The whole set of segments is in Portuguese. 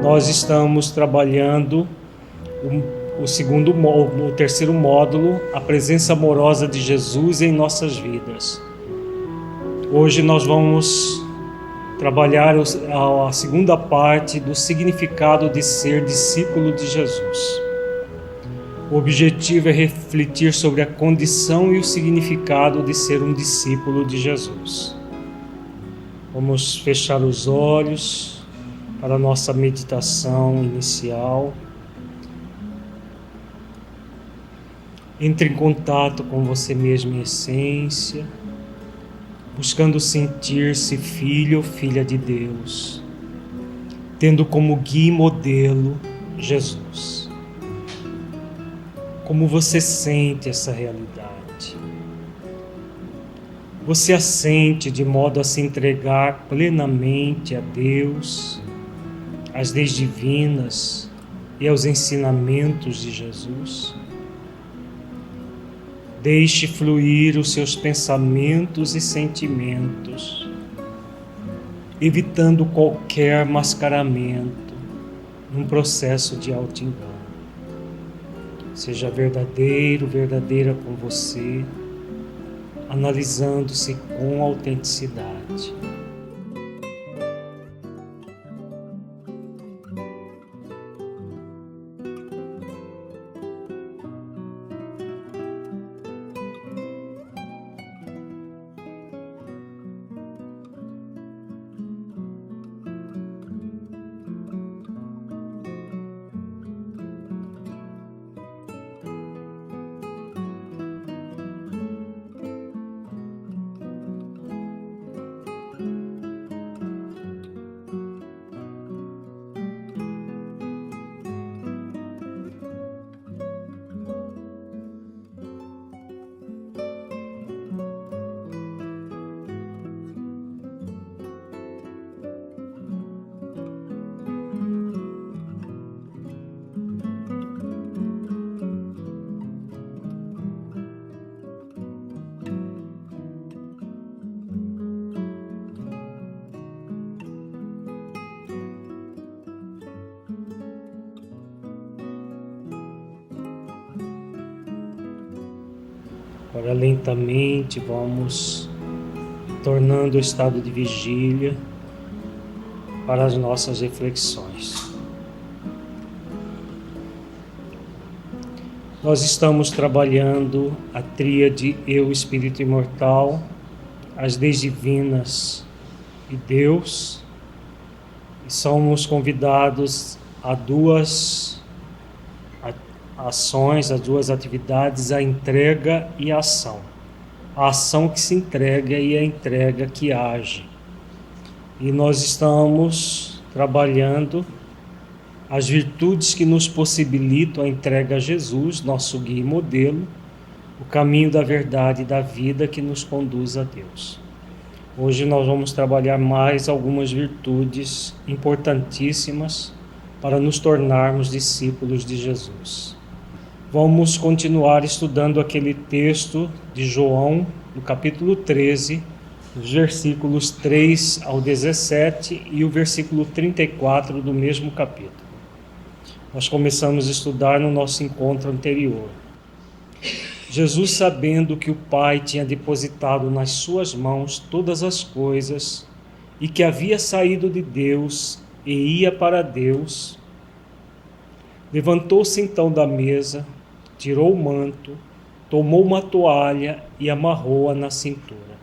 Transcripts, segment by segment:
Nós estamos trabalhando o terceiro módulo, a presença amorosa de Jesus em nossas vidas. Hoje nós vamos trabalhar a segunda parte do significado de ser discípulo de Jesus. O objetivo é refletir sobre a condição e o significado de ser um discípulo de Jesus. Vamos fechar os olhos para a nossa meditação inicial. Entre em contato com você mesmo em essência, buscando sentir-se filho ou filha de Deus, tendo como guia e modelo Jesus. Como você sente essa realidade? Você a sente de modo a se entregar plenamente a Deus, às leis divinas e aos ensinamentos de Jesus? Deixe fluir os seus pensamentos e sentimentos, evitando qualquer mascaramento num processo de auto-engano. Seja verdadeira com você, analisando-se com autenticidade. Agora, lentamente, vamos tornando o estado de vigília para as nossas reflexões. Nós estamos trabalhando a tríade Eu, Espírito Imortal, as leis divinas e Deus, e somos convidados a duas ações, as duas atividades, a entrega e a ação. A ação que se entrega e a entrega que age. E nós estamos trabalhando as virtudes que nos possibilitam a entrega a Jesus, nosso guia e modelo, o caminho da verdade e da vida que nos conduz a Deus. Hoje nós vamos trabalhar mais algumas virtudes importantíssimas para nos tornarmos discípulos de Jesus. Vamos continuar estudando aquele texto de João, no capítulo 13, os versículos 3 ao 17 e o versículo 34 do mesmo capítulo. Nós começamos a estudar no nosso encontro anterior. Jesus, sabendo que o Pai tinha depositado nas suas mãos todas as coisas e que havia saído de Deus e ia para Deus, levantou-se então da mesa, tirou o manto, tomou uma toalha e amarrou-a na cintura.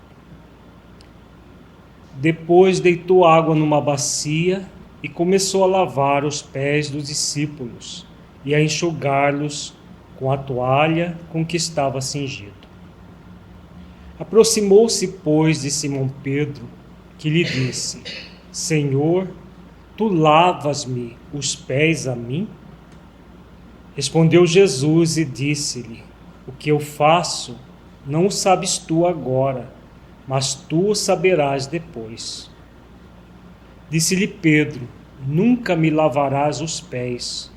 Depois deitou água numa bacia e começou a lavar os pés dos discípulos e a enxugá-los com a toalha com que estava cingido. Aproximou-se, pois, de Simão Pedro, que lhe disse: Senhor, tu lavas-me os pés a mim? Respondeu Jesus e disse-lhe: O que eu faço não o sabes tu agora, mas tu o saberás depois. Disse-lhe Pedro: Nunca me lavarás os pés.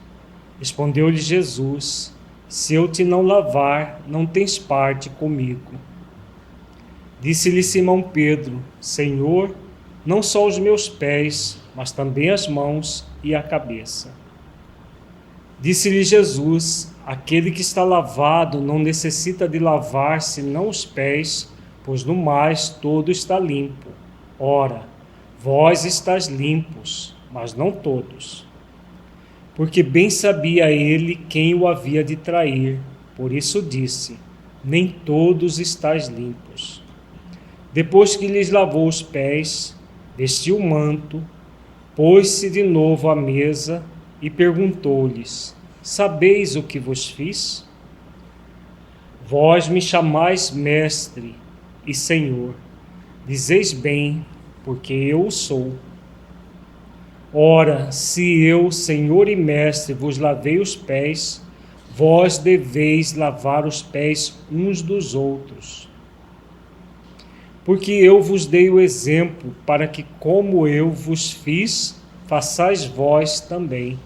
Respondeu-lhe Jesus: Se eu te não lavar, não tens parte comigo. Disse-lhe Simão Pedro: Senhor, não só os meus pés, mas também as mãos e a cabeça. Disse-lhe Jesus: aquele que está lavado não necessita de lavar senão os pés, pois no mais todo está limpo. Ora, vós estáis limpos, mas não todos. Porque bem sabia ele quem o havia de trair, por isso disse: nem todos estáis limpos. Depois que lhes lavou os pés, vestiu o manto, pôs-se de novo à mesa e perguntou-lhes: sabeis o que vos fiz? Vós me chamais mestre e senhor. Dizeis bem, porque eu o sou. Ora, se eu, senhor e mestre, vos lavei os pés, vós deveis lavar os pés uns dos outros. Porque eu vos dei o exemplo, para que, como eu vos fiz, façais vós também.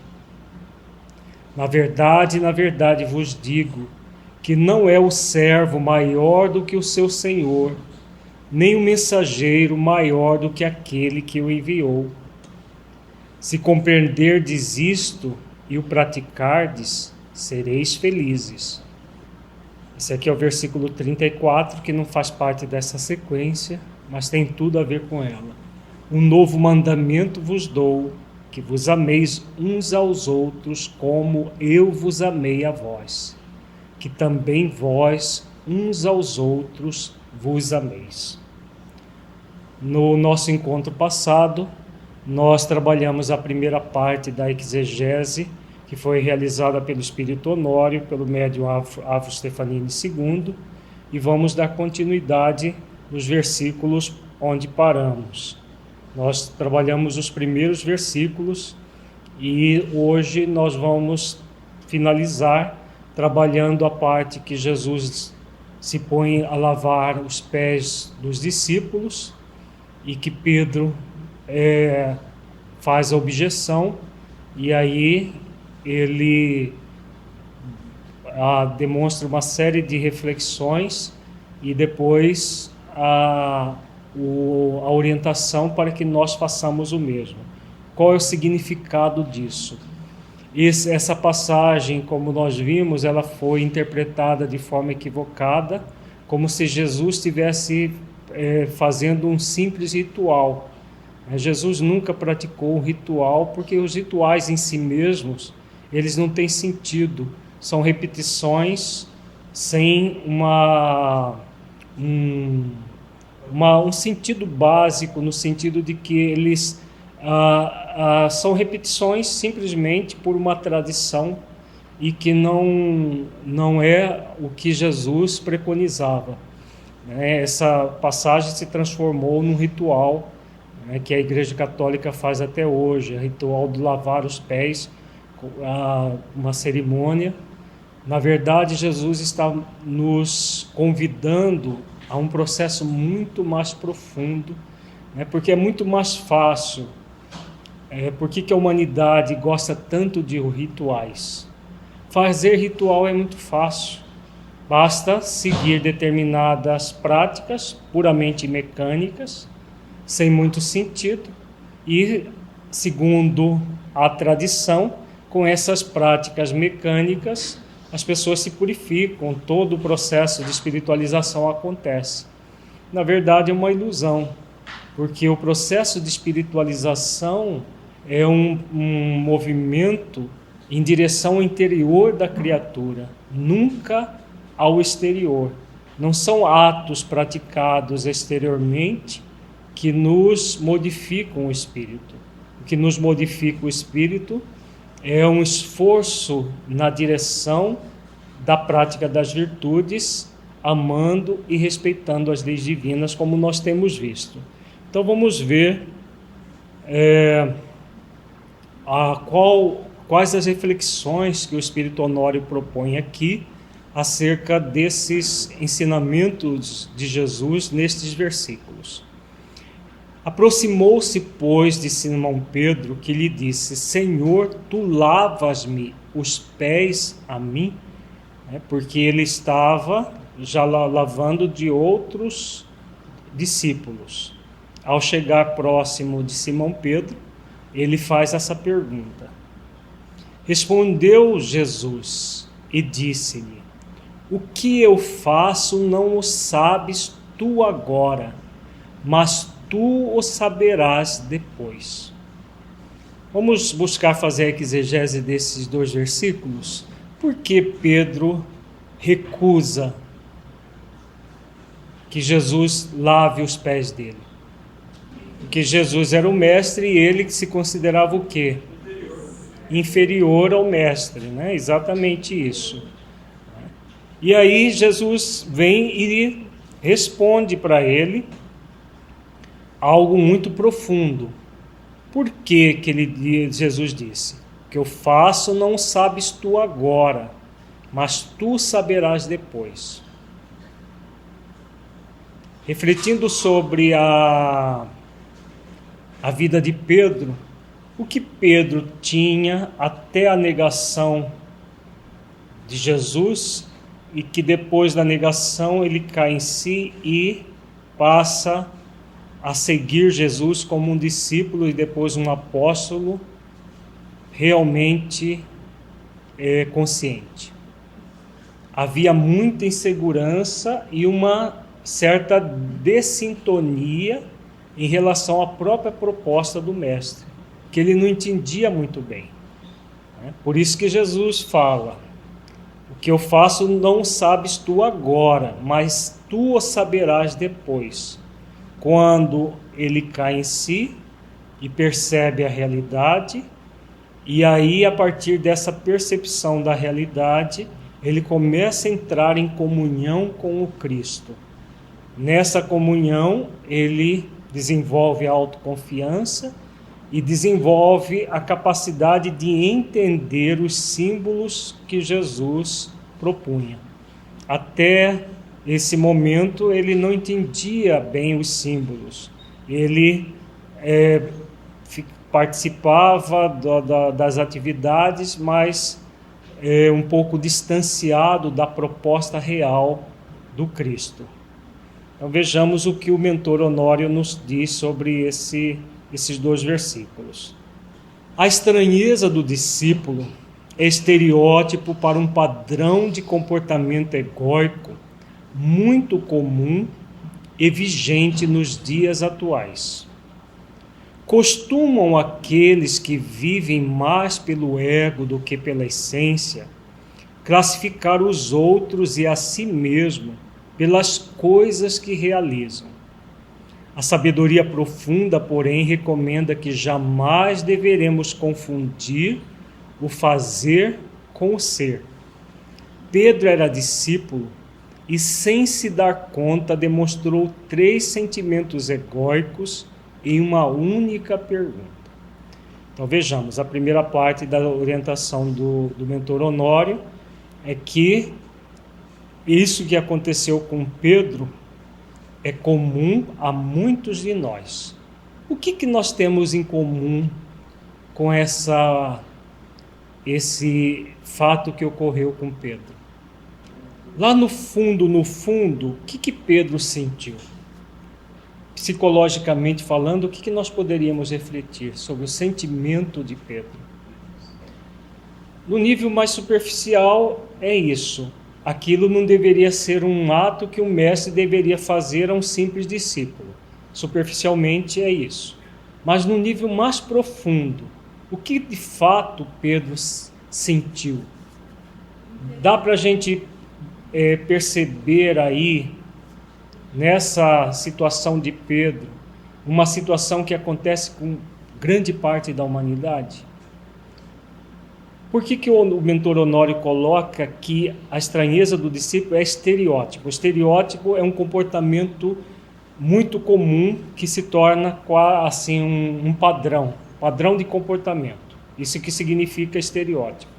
Na verdade vos digo, que não é o servo maior do que o seu senhor, nem o mensageiro maior do que aquele que o enviou. Se compreenderdes isto e o praticardes, sereis felizes. Esse aqui é o versículo 34, que não faz parte dessa sequência, mas tem tudo a ver com ela. Um novo mandamento vos dou, que vos ameis uns aos outros como eu vos amei a vós, que também vós uns aos outros vos ameis. No nosso encontro passado, nós trabalhamos a primeira parte da exegese, que foi realizada pelo Espírito Honório, pelo médium Avo Stefanini II, e vamos dar continuidade nos versículos onde paramos. Nós trabalhamos os primeiros versículos e hoje nós vamos finalizar trabalhando a parte que Jesus se põe a lavar os pés dos discípulos e que Pedro faz a objeção, e aí ele demonstra uma série de reflexões e depois a orientação para que nós façamos o mesmo. Qual é o significado disso? Essa passagem, como nós vimos, ela foi interpretada de forma equivocada, como se Jesus estivesse fazendo um simples ritual. Jesus nunca praticou um ritual, porque os rituais em si mesmos, eles não têm sentido, são repetições sem um sentido básico, no sentido de que eles são repetições simplesmente por uma tradição e que não é o que Jesus preconizava. Essa passagem se transformou num ritual que a Igreja Católica faz até hoje, o ritual de lavar os pés, uma cerimônia. Na verdade, Jesus está nos convidando a um processo muito mais profundo, porque é muito mais fácil. Por que a humanidade gosta tanto de rituais? Fazer ritual é muito fácil. Basta seguir determinadas práticas puramente mecânicas, sem muito sentido, e, segundo a tradição, com essas práticas mecânicas, as pessoas se purificam, todo o processo de espiritualização acontece. Na verdade, é uma ilusão, porque o processo de espiritualização é um movimento em direção ao interior da criatura, nunca ao exterior. Não são atos praticados exteriormente que nos modificam o espírito. O que nos modifica o espírito é um esforço na direção da prática das virtudes, amando e respeitando as leis divinas, como nós temos visto. Então vamos ver quais as reflexões que o Espírito Honório propõe aqui acerca desses ensinamentos de Jesus nestes versículos. Aproximou-se, pois, de Simão Pedro, que lhe disse: Senhor, tu lavas-me os pés a mim? Porque ele estava já lavando de outros discípulos. Ao chegar próximo de Simão Pedro, ele faz essa pergunta. Respondeu Jesus e disse-lhe: o que eu faço não o sabes tu agora, mas tu o saberás depois. Vamos buscar fazer a exegese desses dois versículos. Por que Pedro recusa que Jesus lave os pés dele? Porque Jesus era o mestre e ele se considerava o quê? Inferior ao mestre, né? Exatamente isso. E aí Jesus vem e responde para ele algo muito profundo. Por que Jesus disse? O que eu faço não sabes tu agora, mas tu saberás depois. Refletindo sobre a vida de Pedro, o que Pedro tinha até a negação de Jesus, e que depois da negação ele cai em si e passa a seguir Jesus como um discípulo e depois um apóstolo realmente consciente. Havia muita insegurança e uma certa dessintonia em relação à própria proposta do mestre, que ele não entendia muito bem. Por isso que Jesus fala: o que eu faço não sabes tu agora, mas tu o saberás depois. Quando ele cai em si e percebe a realidade, e aí a partir dessa percepção da realidade, ele começa a entrar em comunhão com o Cristo. Nessa comunhão, ele desenvolve a autoconfiança e desenvolve a capacidade de entender os símbolos que Jesus propunha. Até esse momento ele não entendia bem os símbolos. Ele participava das atividades, mas um pouco distanciado da proposta real do Cristo. Então vejamos o que o mentor Honório nos diz sobre esses dois versículos. A estranheza do discípulo é estereótipo para um padrão de comportamento egóico muito comum e vigente nos dias atuais. Costumam aqueles que vivem mais pelo ego do que pela essência classificar os outros e a si mesmo pelas coisas que realizam. A sabedoria profunda, porém, recomenda que jamais deveremos confundir o fazer com o ser. Pedro era discípulo e, sem se dar conta, demonstrou 3 sentimentos egóicos em uma única pergunta. Então vejamos, a primeira parte da orientação do mentor Honório é que isso que aconteceu com Pedro é comum a muitos de nós. O que nós temos em comum com esse fato que ocorreu com Pedro? Lá no fundo, o que Pedro sentiu? Psicologicamente falando, o que nós poderíamos refletir sobre o sentimento de Pedro? No nível mais superficial é isso. Aquilo não deveria ser um ato que o mestre deveria fazer a um simples discípulo. Superficialmente é isso. Mas no nível mais profundo, o que de fato Pedro sentiu? Dá para a gente perceber aí, nessa situação de Pedro, uma situação que acontece com grande parte da humanidade? Por que o mentor Honório coloca que a estranheza do discípulo é estereótipo? O estereótipo é um comportamento muito comum que se torna assim um padrão de comportamento. Isso que significa estereótipo.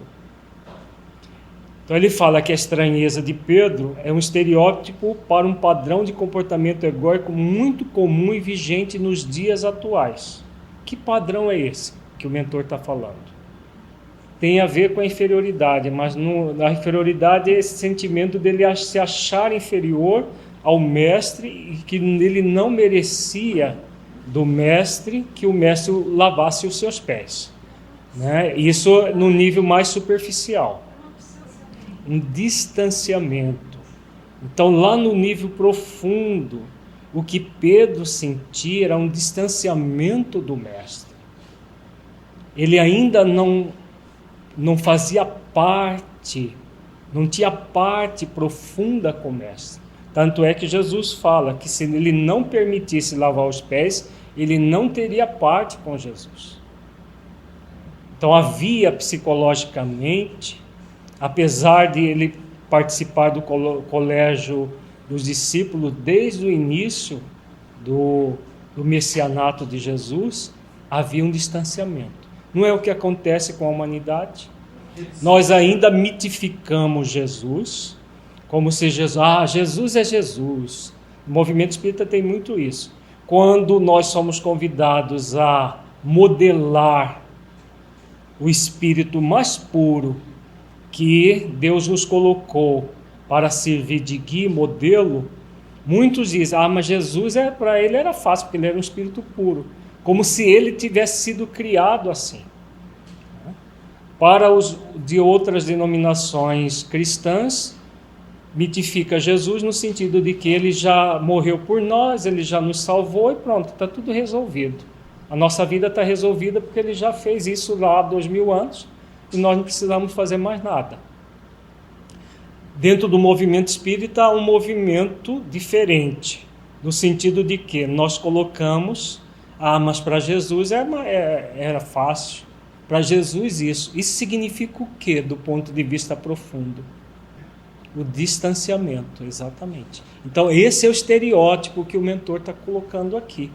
Então ele fala que a estranheza de Pedro é um estereótipo para um padrão de comportamento egóico muito comum e vigente nos dias atuais. Que padrão é esse que o mentor está falando? Tem a ver com a inferioridade, mas na inferioridade é esse sentimento dele se achar inferior ao mestre e que ele não merecia do mestre que o mestre lavasse os seus pés, né? Isso no nível mais superficial, um distanciamento. Então, lá no nível profundo, o que Pedro sentia era um distanciamento do mestre. Ele ainda não fazia parte, não tinha parte profunda com o mestre. Tanto é que Jesus fala que se ele não permitisse lavar os pés, ele não teria parte com Jesus. Então havia psicologicamente, apesar de ele participar do colégio dos discípulos desde o início do messianato de Jesus, havia um distanciamento. Não é o que acontece com a humanidade? Nós ainda mitificamos Jesus, como se Jesus é Jesus. O movimento espírita tem muito isso. Quando nós somos convidados a modelar o espírito mais puro que Deus nos colocou para servir de guia e modelo, muitos dizem, mas Jesus, para ele era fácil, porque ele era um espírito puro, como se ele tivesse sido criado assim. Para os de outras denominações cristãs, mitifica Jesus no sentido de que ele já morreu por nós, ele já nos salvou e pronto, está tudo resolvido. A nossa vida está resolvida porque ele já fez isso lá há 2000 anos e nós não precisamos fazer mais nada. Dentro do movimento espírita há um movimento diferente, no sentido de que nós colocamos, mas para Jesus era fácil, para Jesus isso. Isso significa o quê do ponto de vista profundo? O distanciamento, exatamente. Então esse é o estereótipo que o mentor está colocando aqui.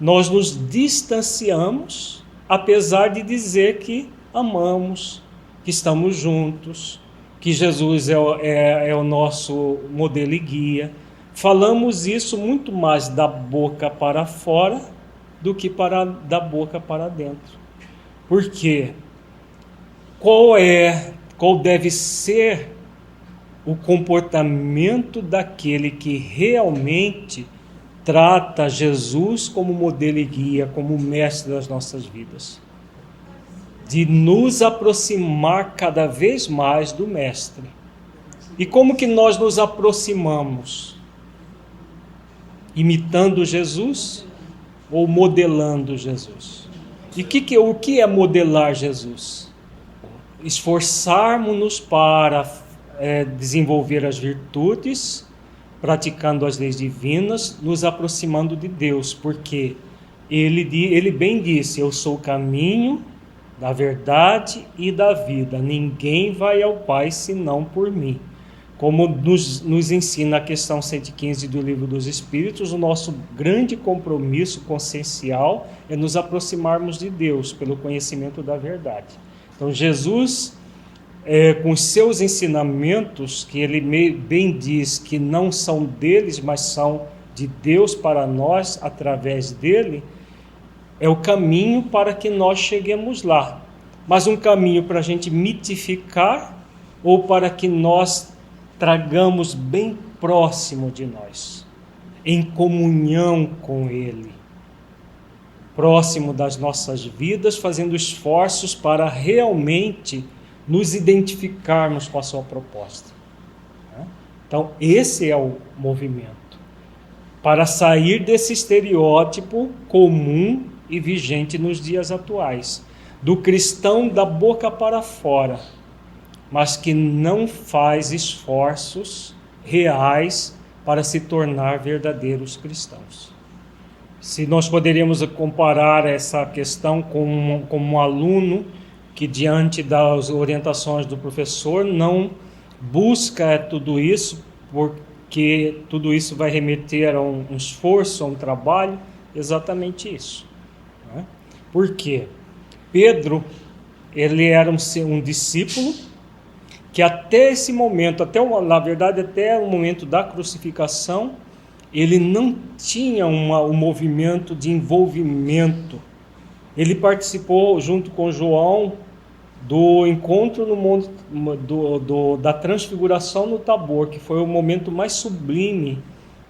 Nós nos distanciamos, apesar de dizer que amamos, que estamos juntos, que Jesus é o nosso modelo e guia. Falamos isso muito mais da boca para fora do que da boca para dentro. Por quê? Qual deve ser o comportamento daquele que realmente trata Jesus como modelo e guia, como mestre das nossas vidas? De nos aproximar cada vez mais do mestre. E como que nós nos aproximamos? Imitando Jesus ou modelando Jesus? E o que é modelar Jesus? Esforçarmos-nos para desenvolver as virtudes, praticando as leis divinas, nos aproximando de Deus, porque ele bem disse, eu sou o caminho da verdade e da vida, ninguém vai ao Pai senão por mim. Como nos ensina a questão 115 do Livro dos Espíritos, o nosso grande compromisso consciencial é nos aproximarmos de Deus pelo conhecimento da verdade. Então Jesus, com os seus ensinamentos, que ele bem diz que não são deles, mas são de Deus para nós, através dele, é o caminho para que nós cheguemos lá. Mas um caminho para a gente mitificar ou para que nós tragamos bem próximo de nós, em comunhão com ele, próximo das nossas vidas, fazendo esforços para realmente nos identificarmos com a sua proposta. Então, esse é o movimento, para sair desse estereótipo comum e vigente nos dias atuais, do cristão da boca para fora, mas que não faz esforços reais para se tornar verdadeiros cristãos. Se nós poderíamos comparar essa questão com um aluno que, diante das orientações do professor, não busca tudo isso, porque tudo isso vai remeter a um esforço, a um trabalho, exatamente isso. Né? Por quê? Pedro, ele era um discípulo que até esse momento, na verdade até o momento da crucificação, ele não tinha um movimento de envolvimento. Ele participou, junto com João, do encontro no monte, da transfiguração no Tabor, que foi o momento mais sublime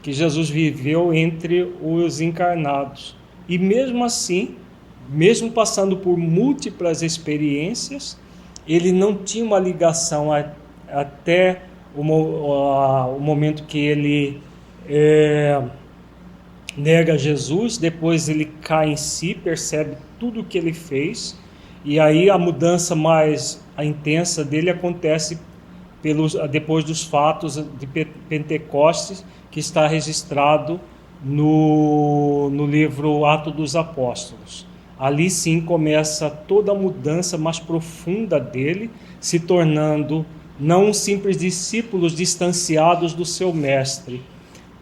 que Jesus viveu entre os encarnados, e mesmo assim, mesmo passando por múltiplas experiências, ele não tinha uma ligação até o momento que ele nega Jesus. Depois ele cai em si, percebe tudo o que ele fez, e aí a mudança mais intensa dele acontece depois dos fatos de Pentecostes, que está registrado no livro Atos dos Apóstolos. Ali sim começa toda a mudança mais profunda dele, se tornando não um simples discípulo distanciados do seu mestre,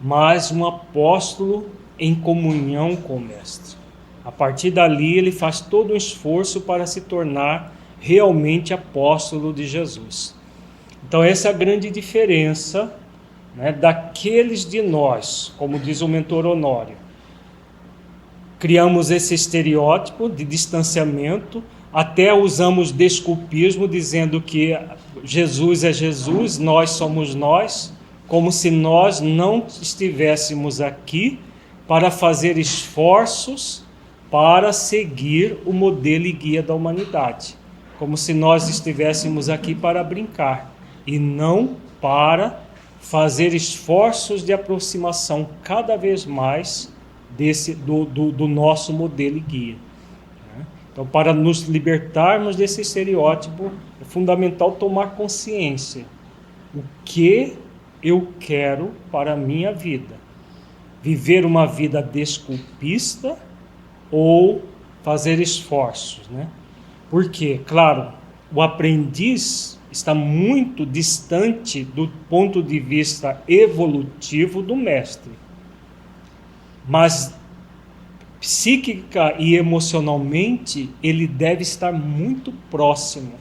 mas um apóstolo em comunhão com o mestre. A partir dali ele faz todo um esforço para se tornar realmente apóstolo de Jesus. Então essa é a grande diferença, né, daqueles de nós, como diz o mentor Honório. Criamos esse estereótipo de distanciamento, até usamos desculpismo, dizendo que Jesus é Jesus, nós somos nós, como se nós não estivéssemos aqui para fazer esforços para seguir o modelo e guia da humanidade, como se nós estivéssemos aqui para brincar e não para fazer esforços de aproximação cada vez mais do nosso modelo e guia. Então, para nos libertarmos desse estereótipo, é fundamental tomar consciência. O que eu quero para a minha vida? Viver uma vida desculpista ou fazer esforços, né? Porque, claro, o aprendiz está muito distante do ponto de vista evolutivo do mestre. Mas psíquica e emocionalmente ele deve estar muito próximo,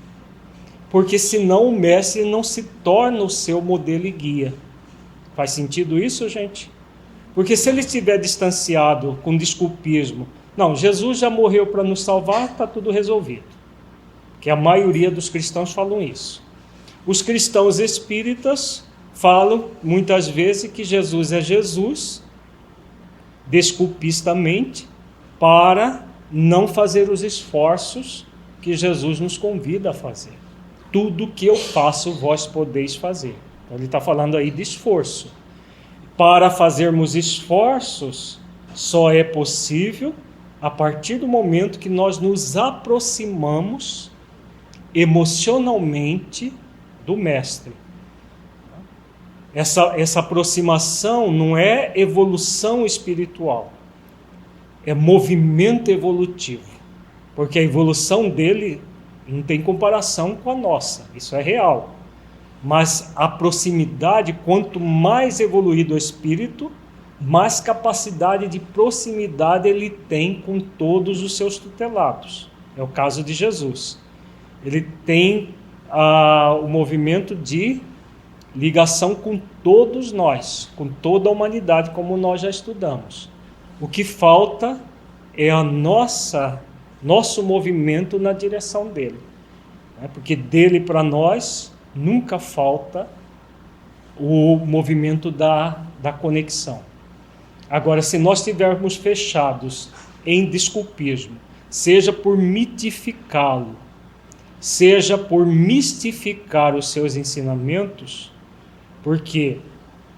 porque senão o mestre não se torna o seu modelo e guia. Faz sentido isso, gente? Porque se ele estiver distanciado com desculpismo, não, Jesus já morreu para nos salvar, está tudo resolvido, que a maioria dos cristãos falam isso. Os cristãos espíritas falam muitas vezes que Jesus é Jesus, desculpistamente, para não fazer os esforços que Jesus nos convida a fazer. Tudo que eu faço, vós podeis fazer. Então, ele está falando aí de esforço. Para fazermos esforços, só é possível a partir do momento que nós nos aproximamos emocionalmente do mestre. Essa aproximação não é evolução espiritual, é movimento evolutivo, porque a evolução dele não tem comparação com a nossa, isso é real. Mas a proximidade, quanto mais evoluído o espírito, mais capacidade de proximidade ele tem com todos os seus tutelados. É o caso de Jesus. Ele tem o movimento de ligação com todos nós, com toda a humanidade, como nós já estudamos. O que falta é nosso movimento na direção dele. Porque dele para nós nunca falta o movimento da conexão. Agora, se nós estivermos fechados em desculpismo, seja por mitificá-lo, seja por mistificar os seus ensinamentos, porque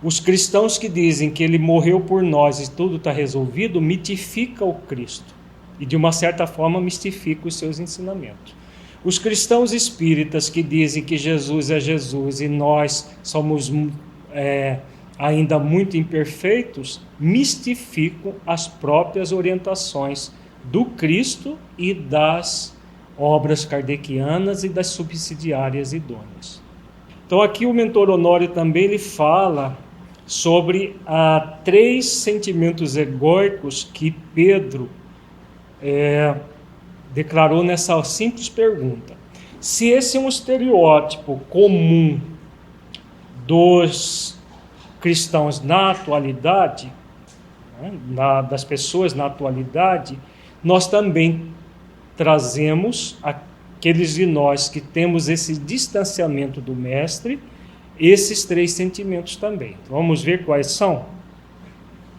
os cristãos que dizem que ele morreu por nós e tudo está resolvido, mitifica o Cristo e de uma certa forma mistifica os seus ensinamentos. Os cristãos espíritas que dizem que Jesus é Jesus e nós somos ainda muito imperfeitos, mistificam as próprias orientações do Cristo e das obras kardecianas e das subsidiárias idôneas. Então aqui o mentor Honório também ele fala sobre 3 sentimentos egóicos que Pedro declarou nessa simples pergunta. Se esse é um estereótipo comum dos cristãos na atualidade, das pessoas na atualidade, nós também trazemos aqueles de nós que temos esse distanciamento do mestre, esses 3 sentimentos também. Vamos ver quais são?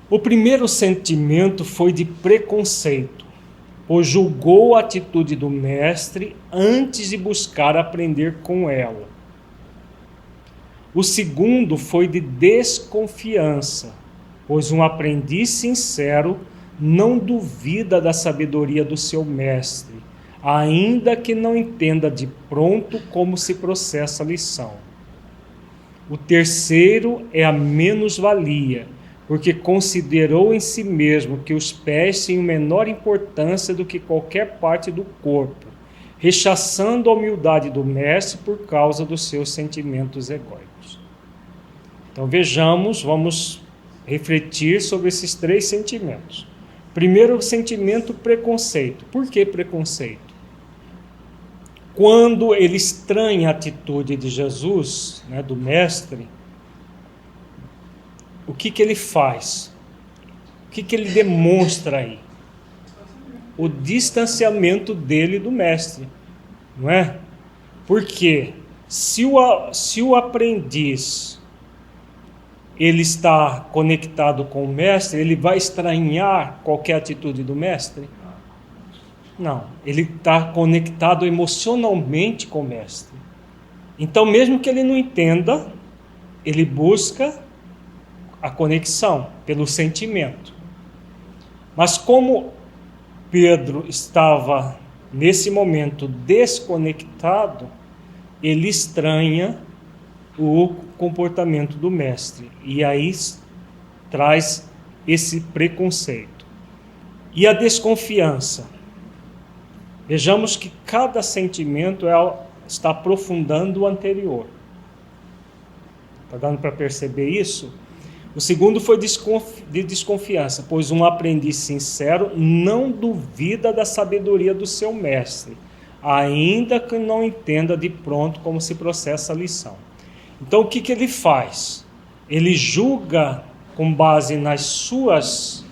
O primeiro sentimento foi de preconceito, pois julgou a atitude do mestre antes de buscar aprender com ela. O segundo foi de desconfiança, pois um aprendiz sincero não duvida da sabedoria do seu mestre, ainda que não entenda de pronto como se processa a lição. O terceiro é a menos-valia, porque considerou em si mesmo que os pés tinham menor importância do que qualquer parte do corpo, rechaçando a humildade do mestre por causa dos seus sentimentos egóicos. Então vejamos, vamos refletir sobre esses três sentimentos. Primeiro, o sentimento preconceito. Por que preconceito? Quando ele estranha a atitude de Jesus, do mestre, o que ele faz? O que ele demonstra aí? O distanciamento dele do mestre, não é? Porque se o aprendiz ele está conectado com o mestre, ele vai estranhar qualquer atitude do mestre? Não, ele está conectado emocionalmente com o mestre. Então, mesmo que ele não entenda, ele busca a conexão pelo sentimento. Mas como Pedro estava nesse momento desconectado, ele estranha o comportamento do mestre e aí traz esse preconceito. E a desconfiança? Vejamos que cada sentimento está aprofundando o anterior. Está dando para perceber isso? O segundo foi de desconfiança, pois um aprendiz sincero não duvida da sabedoria do seu mestre, ainda que não entenda de pronto como se processa a lição. Então o que ele faz? Ele julga com base nas suas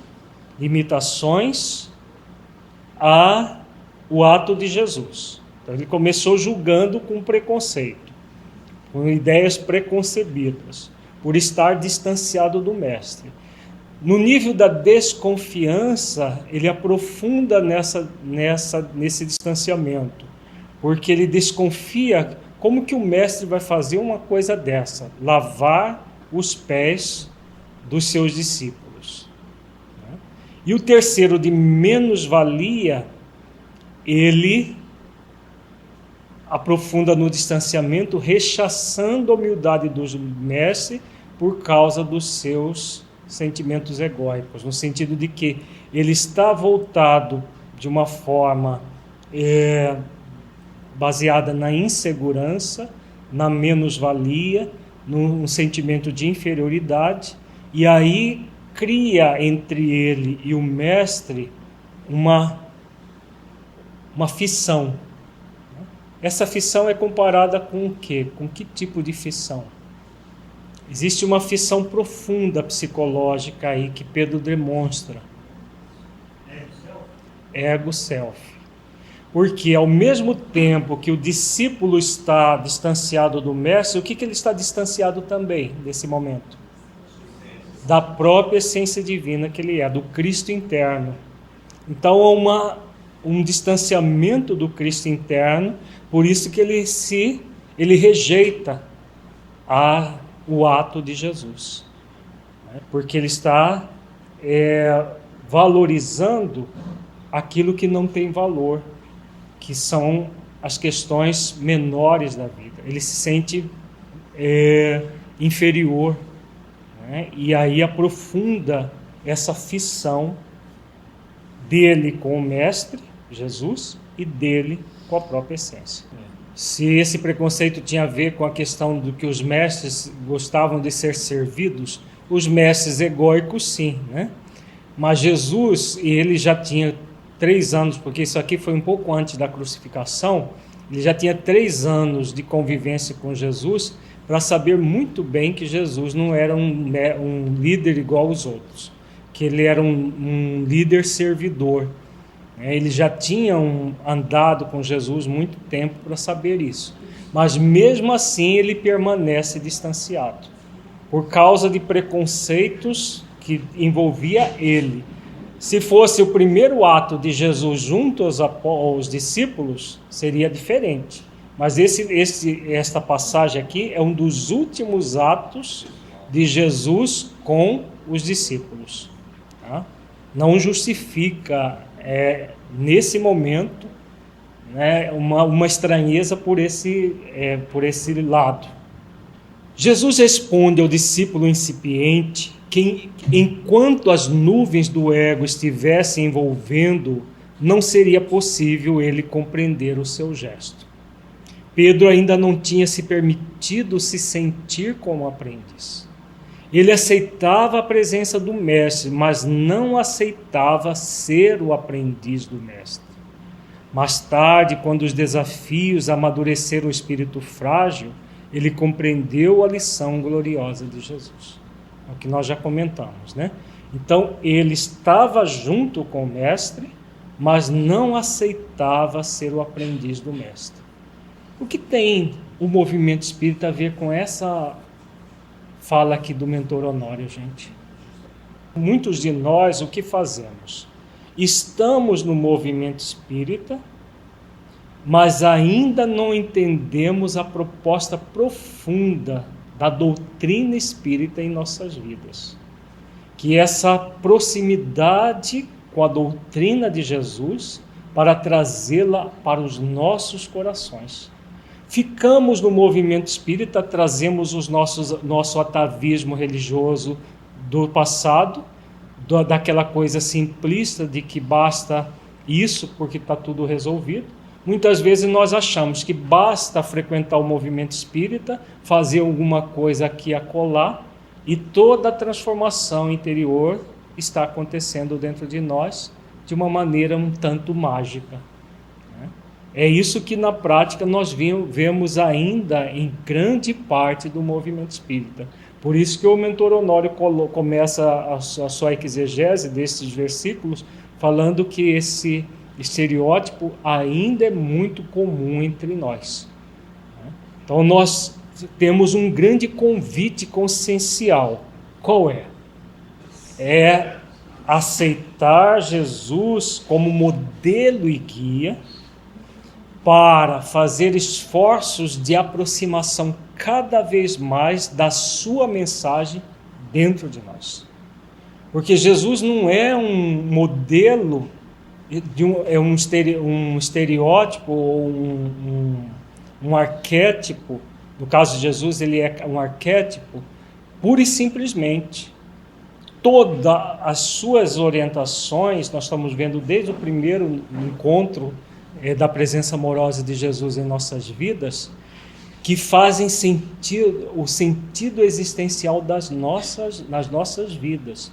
limitações o ato de Jesus. Então ele começou julgando com preconceito, com ideias preconcebidas, por estar distanciado do mestre. No nível da desconfiança, ele aprofunda nesse distanciamento, porque ele desconfia como que o mestre vai fazer uma coisa dessa, lavar os pés dos seus discípulos. E o terceiro, de menos-valia, ele aprofunda no distanciamento, rechaçando a humildade do mestre por causa dos seus sentimentos egóicos, no sentido de que ele está voltado de uma forma baseada na insegurança, na menos-valia, num sentimento de inferioridade, e aí cria entre ele e o mestre uma fissão. Essa fissão é comparada com o quê? Com que tipo de fissão? Existe uma fissão profunda psicológica aí que Pedro demonstra. Ego-self. Porque ao mesmo tempo que o discípulo está distanciado do mestre, o que ele está distanciado também nesse momento? Da própria essência divina que ele é, do Cristo interno. Então há um distanciamento do Cristo interno, por isso que ele rejeita o ato de Jesus, porque ele está valorizando aquilo que não tem valor, que são as questões menores da vida. Ele se sente inferior, e aí aprofunda essa fissão dele com o mestre, Jesus, e dele com a própria essência. Se esse preconceito tinha a ver com a questão do que os mestres gostavam de ser servidos, os mestres egóicos sim, Mas Jesus, ele já tinha 3 anos, porque isso aqui foi um pouco antes da crucificação, ele já tinha 3 anos de convivência com Jesus para saber muito bem que Jesus não era um líder igual aos outros, que ele era um líder servidor. Eles já tinham andado com Jesus muito tempo para saber isso. Mas mesmo assim ele permanece distanciado, por causa de preconceitos que envolvia ele. Se fosse o primeiro ato de Jesus junto aos discípulos, seria diferente. Mas esta passagem aqui é um dos últimos atos de Jesus com os discípulos. Tá? Não justifica, nesse momento, né, uma estranheza por esse lado. Jesus responde ao discípulo incipiente que, enquanto as nuvens do ego estivessem envolvendo, não seria possível ele compreender o seu gesto. Pedro ainda não tinha se permitido se sentir como aprendiz. Ele aceitava a presença do mestre, mas não aceitava ser o aprendiz do mestre. Mais tarde, quando os desafios amadureceram o espírito frágil, ele compreendeu a lição gloriosa de Jesus. É o que nós já comentamos, né? Então, ele estava junto com o mestre, mas não aceitava ser o aprendiz do mestre. O que tem o movimento espírita a ver com essa fala aqui do mentor Honório, gente? Muitos de nós, o que fazemos? Estamos no movimento espírita, mas ainda não entendemos a proposta profunda da doutrina espírita em nossas vidas. Que é essa proximidade com a doutrina de Jesus para trazê-la para os nossos corações. Ficamos no movimento espírita, trazemos nosso atavismo religioso do passado, daquela coisa simplista de que basta isso porque está tudo resolvido. Muitas vezes nós achamos que basta frequentar o movimento espírita, fazer alguma coisa aqui e acolá, e toda a transformação interior está acontecendo dentro de nós de uma maneira um tanto mágica. É isso que na prática nós vemos ainda em grande parte do movimento espírita. Por isso que o mentor Honório começa a sua exegese desses versículos falando que esse estereótipo ainda é muito comum entre nós. Então nós temos um grande convite consciencial. Qual é? É aceitar Jesus como modelo e guia para fazer esforços de aproximação cada vez mais da sua mensagem dentro de nós. Porque Jesus não é um modelo, um estereótipo ou um arquétipo. No caso de Jesus, ele é um arquétipo pura e simplesmente. Todas as suas orientações, nós estamos vendo desde o primeiro encontro da presença amorosa de Jesus em nossas vidas, que fazem o sentido existencial nas nossas vidas.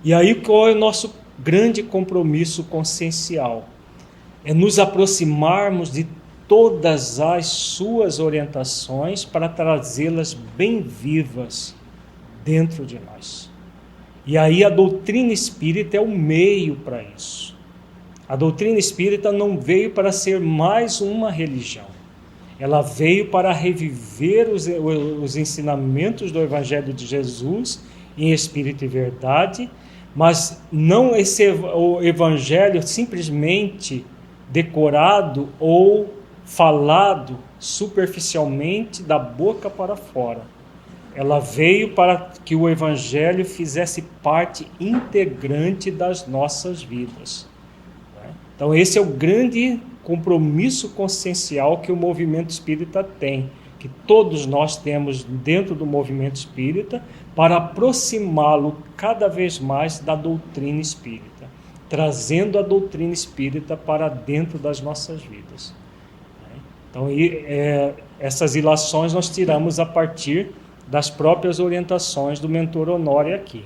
E aí qual é o nosso grande compromisso consciencial? É nos aproximarmos de todas as suas orientações para trazê-las bem vivas dentro de nós. E aí a doutrina espírita é o meio para isso. A doutrina espírita não veio para ser mais uma religião. Ela veio para reviver os ensinamentos do Evangelho de Jesus em espírito e verdade, mas não o Evangelho simplesmente decorado ou falado superficialmente da boca para fora. Ela veio para que o Evangelho fizesse parte integrante das nossas vidas. Então esse é o grande compromisso consciencial que o movimento espírita tem, que todos nós temos dentro do movimento espírita, para aproximá-lo cada vez mais da doutrina espírita, trazendo a doutrina espírita para dentro das nossas vidas. Então essas ilações nós tiramos a partir das próprias orientações do mentor Honório aqui.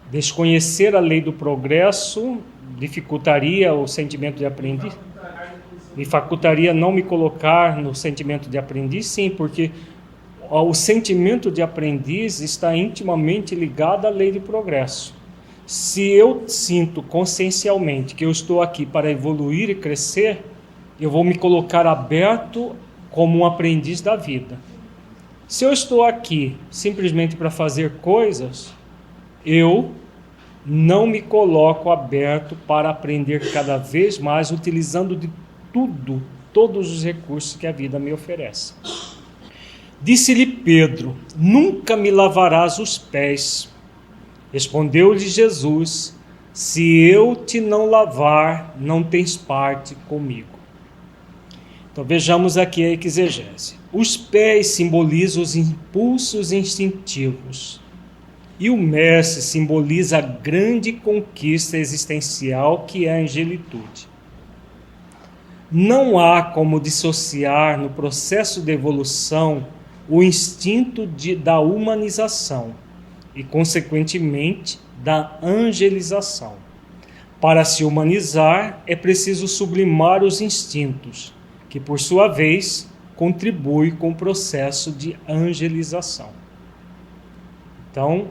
Desconhecer a lei do progresso dificultaria o sentimento de aprendiz? Me facultaria não me colocar no sentimento de aprendiz? Sim, porque o sentimento de aprendiz está intimamente ligado à lei de progresso. Se eu sinto consciencialmente que eu estou aqui para evoluir e crescer, eu vou me colocar aberto como um aprendiz da vida. Se eu estou aqui simplesmente para fazer coisas, eu não me coloco aberto para aprender cada vez mais, utilizando de todos os recursos que a vida me oferece. Disse-lhe Pedro: nunca me lavarás os pés. Respondeu-lhe Jesus: se eu te não lavar, não tens parte comigo. Então vejamos aqui a exegese. Os pés simbolizam os impulsos instintivos e o mestre simboliza a grande conquista existencial que é a angelitude. Não há como dissociar no processo de evolução o instinto da humanização e, consequentemente, da angelização. Para se humanizar, é preciso sublimar os instintos, que, por sua vez, contribui com o processo de angelização. Então,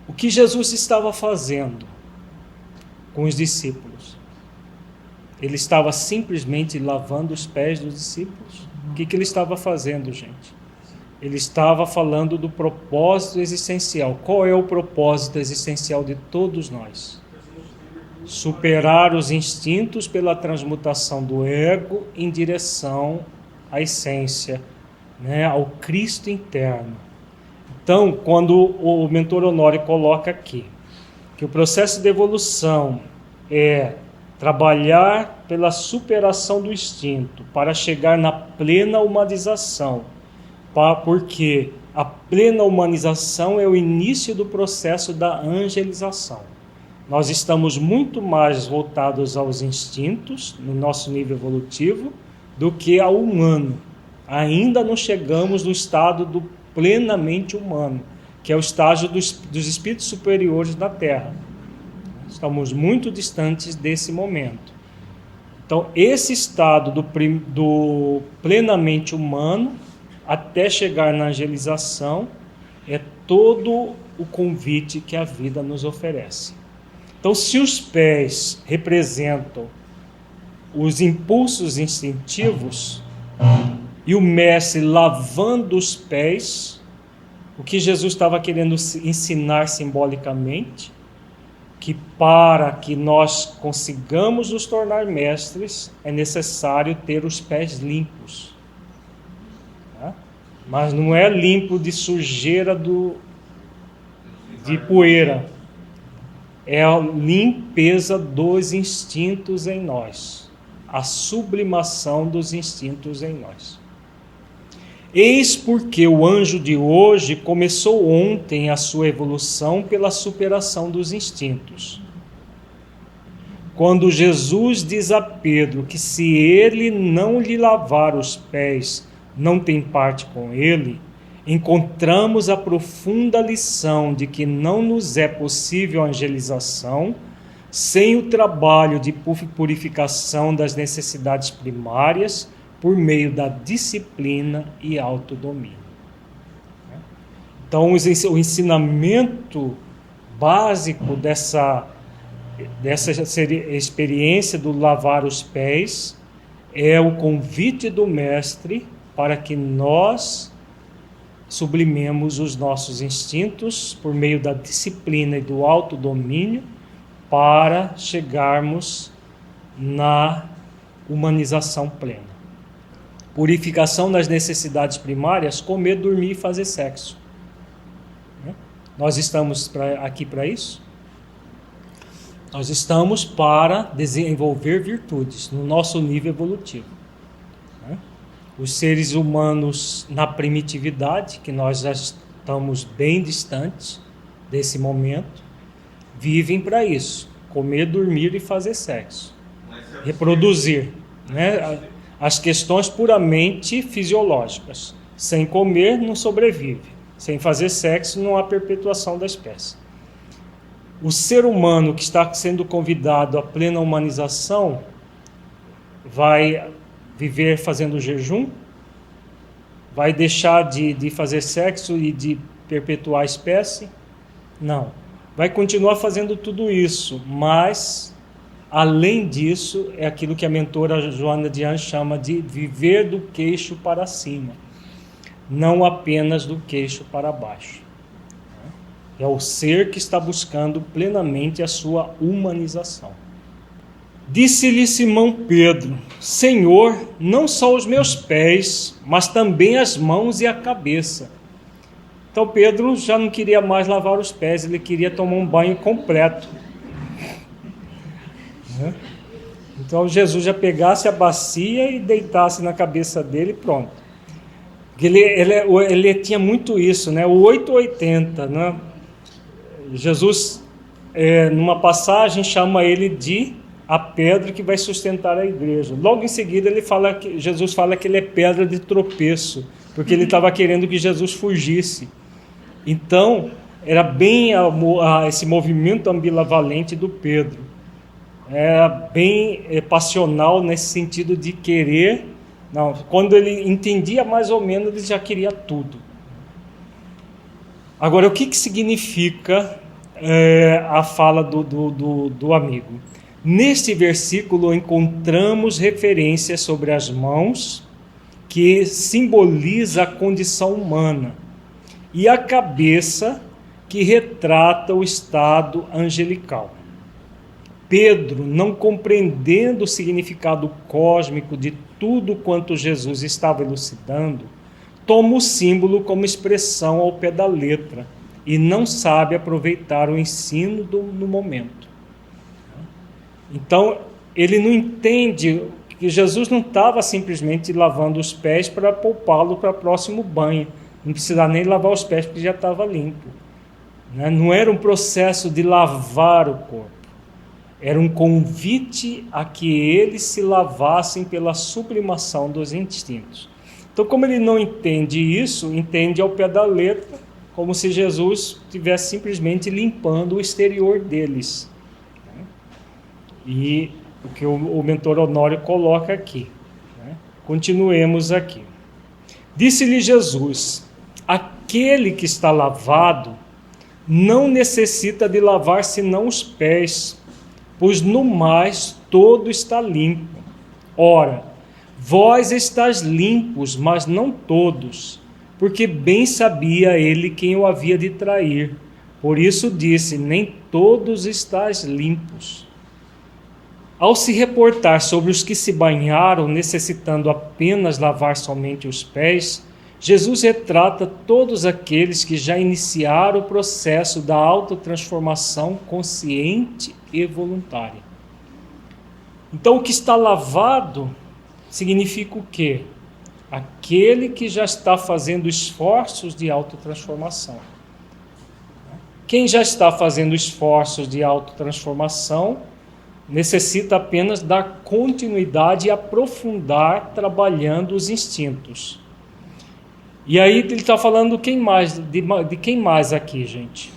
o que Jesus estava fazendo com os discípulos? Ele estava simplesmente lavando os pés dos discípulos? O que ele estava fazendo, gente? Ele estava falando do propósito existencial. Qual é o propósito existencial de todos nós? Superar os instintos pela transmutação do ego em direção à essência, ao Cristo interno. Então, quando o mentor Honório coloca aqui que o processo de evolução é trabalhar pela superação do instinto para chegar na plena humanização, porque a plena humanização é o início do processo da angelização. Nós estamos muito mais voltados aos instintos, no nosso nível evolutivo, do que ao humano. Ainda não chegamos no estado do plenamente humano, que é o estágio dos espíritos superiores da Terra. Estamos muito distantes desse momento. Então, esse estado do plenamente humano, até chegar na angelização, é todo o convite que a vida nos oferece. Então, se os pés representam os impulsos instintivos e o mestre lavando os pés, o que Jesus estava querendo ensinar simbolicamente, que para que nós consigamos nos tornar mestres, é necessário ter os pés limpos. Tá? Mas não é limpo de sujeira de poeira. É a limpeza dos instintos em nós. A sublimação dos instintos em nós. Eis porque o anjo de hoje começou ontem a sua evolução pela superação dos instintos. Quando Jesus diz a Pedro que se ele não lhe lavar os pés, não tem parte com ele, encontramos a profunda lição de que não nos é possível a angelização sem o trabalho de purificação das necessidades primárias por meio da disciplina e autodomínio. Então, o ensinamento básico dessa experiência do lavar os pés é o convite do mestre para que nós sublimemos os nossos instintos por meio da disciplina e do autodomínio para chegarmos na humanização plena. Purificação das necessidades primárias, comer, dormir e fazer sexo. Nós estamos aqui para isso? Nós estamos para desenvolver virtudes no nosso nível evolutivo. Os seres humanos na primitividade, que nós já estamos bem distantes desse momento, vivem para isso: comer, dormir e fazer sexo, reproduzir, as questões puramente fisiológicas. Sem comer não sobrevive, sem fazer sexo não há perpetuação da espécie. O ser humano que está sendo convidado à plena humanização vai viver fazendo jejum? Vai deixar de fazer sexo e de perpetuar a espécie? Não. Vai continuar fazendo tudo isso, mas, além disso, é aquilo que a mentora Joana de Anjos chama de viver do queixo para cima, não apenas do queixo para baixo. É o ser que está buscando plenamente a sua humanização. Disse-lhe Simão Pedro: Senhor, não só os meus pés, mas também as mãos e a cabeça. Então Pedro já não queria mais lavar os pés, ele queria tomar um banho completo. Então Jesus já pegasse a bacia e deitasse na cabeça dele e pronto. Ele tinha muito isso, né? O 880, né? Jesus, numa passagem, chama ele de a pedra que vai sustentar a igreja. Logo em seguida Jesus fala que ele é pedra de tropeço, porque ele estava querendo que Jesus fugisse. Então, era bem esse movimento ambivalente do Pedro. Era bem passional nesse sentido de querer. Não, quando ele entendia mais ou menos, ele já queria tudo. Agora, o que significa a fala do amigo? Neste versículo encontramos referências sobre as mãos, que simboliza a condição humana, e a cabeça, que retrata o estado angelical. Pedro, não compreendendo o significado cósmico de tudo quanto Jesus estava elucidando, toma o símbolo como expressão ao pé da letra e não sabe aproveitar o ensino no momento. Então, ele não entende que Jesus não estava simplesmente lavando os pés para poupá-lo para o próximo banho. Não precisava nem lavar os pés porque já estava limpo. Não era um processo de lavar o corpo. Era um convite a que eles se lavassem pela sublimação dos instintos. Então, como ele não entende isso, entende ao pé da letra, como se Jesus estivesse simplesmente limpando o exterior deles. E o que o mentor Honório coloca aqui. Continuemos aqui. Disse-lhe Jesus: aquele que está lavado não necessita de lavar senão os pés, pois no mais todo está limpo. Ora, vós estáis limpos, mas não todos, porque bem sabia ele quem o havia de trair. Por isso disse: nem todos estáis limpos. Ao se reportar sobre os que se banharam, necessitando apenas lavar somente os pés, Jesus retrata todos aqueles que já iniciaram o processo da autotransformação consciente e voluntária. Então, o que está lavado significa o quê? Aquele que já está fazendo esforços de autotransformação. Quem já está fazendo esforços de autotransformação necessita apenas dar continuidade e aprofundar trabalhando os instintos. E aí ele está falando de quem mais aqui, gente?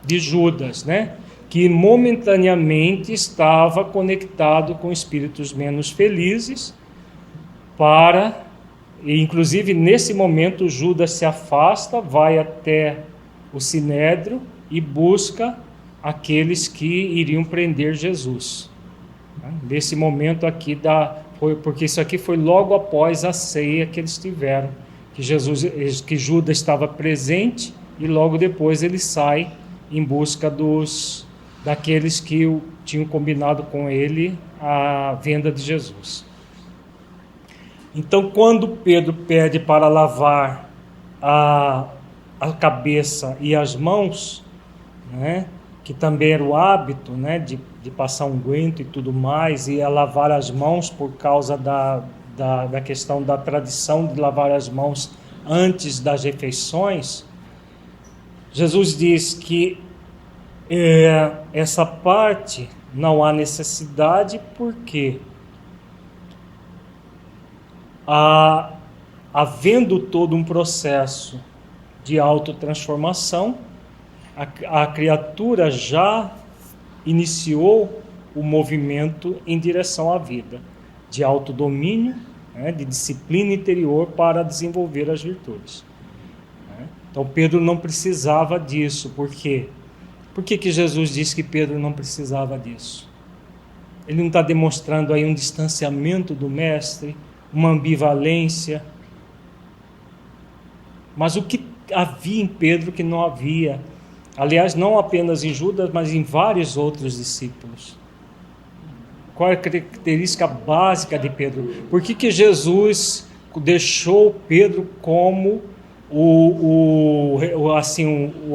De Judas, né? Que momentaneamente estava conectado com espíritos menos felizes e inclusive nesse momento Judas se afasta, vai até o Sinédrio e busca aqueles que iriam prender Jesus. Nesse momento aqui porque isso aqui foi logo após a ceia que eles tiveram, que Judas estava presente e logo depois ele sai em busca daqueles que tinham combinado com ele a venda de Jesus. Então, quando Pedro pede para lavar a cabeça e as mãos, né, que também era o hábito, né, de passar unguento e tudo mais, e a lavar as mãos por causa da questão da tradição de lavar as mãos antes das refeições, Jesus diz que essa parte não há necessidade, porque havendo todo um processo de autotransformação, a criatura já iniciou o movimento em direção à vida, de autodomínio, né, de disciplina interior para desenvolver as virtudes. Então Pedro não precisava disso. Por quê? Por que Jesus disse que Pedro não precisava disso? Ele não está demonstrando aí um distanciamento do mestre, uma ambivalência. Mas o que havia em Pedro que não havia. Aliás, não apenas em Judas, mas em vários outros discípulos. Qual é a característica básica de Pedro? Por que Jesus deixou Pedro como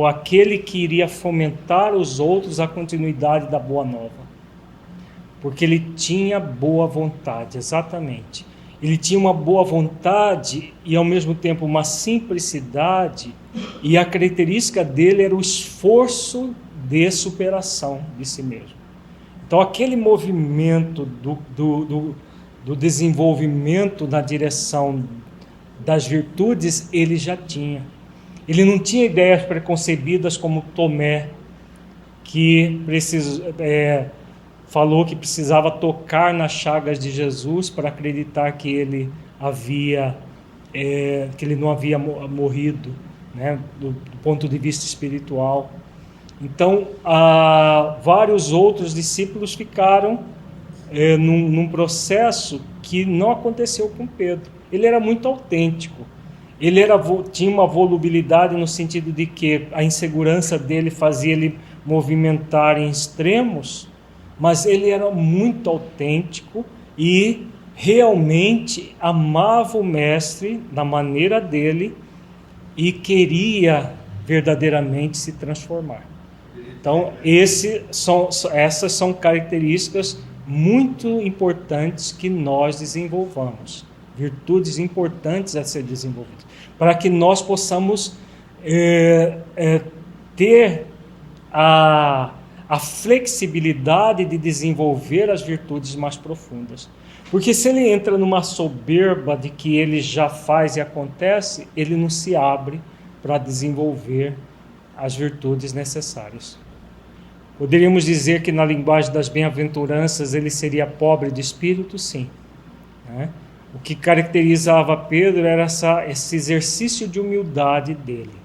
aquele que iria fomentar os outros a continuidade da boa nova? Porque ele tinha boa vontade, exatamente. Ele tinha uma boa vontade e ao mesmo tempo uma simplicidade, e a característica dele era o esforço de superação de si mesmo. Então aquele movimento do desenvolvimento na direção das virtudes, ele já tinha. Ele não tinha ideias preconcebidas como Tomé, que falou que precisava tocar nas chagas de Jesus para acreditar que ele não havia morrido, né, do ponto de vista espiritual. Então, vários outros discípulos ficaram num processo que não aconteceu com Pedro. Ele era muito autêntico. Ele tinha uma volubilidade no sentido de que a insegurança dele fazia ele movimentar em extremos, mas ele era muito autêntico e realmente amava o Mestre da maneira dele e queria verdadeiramente se transformar. Então, essas são características muito importantes que nós desenvolvamos, virtudes importantes a ser desenvolvidas, para que nós possamos ter a flexibilidade de desenvolver as virtudes mais profundas. Porque se ele entra numa soberba de que ele já faz e acontece, ele não se abre para desenvolver as virtudes necessárias. Poderíamos dizer que na linguagem das bem-aventuranças ele seria pobre de espírito? Sim. Né? O que caracterizava Pedro era esse exercício de humildade dele.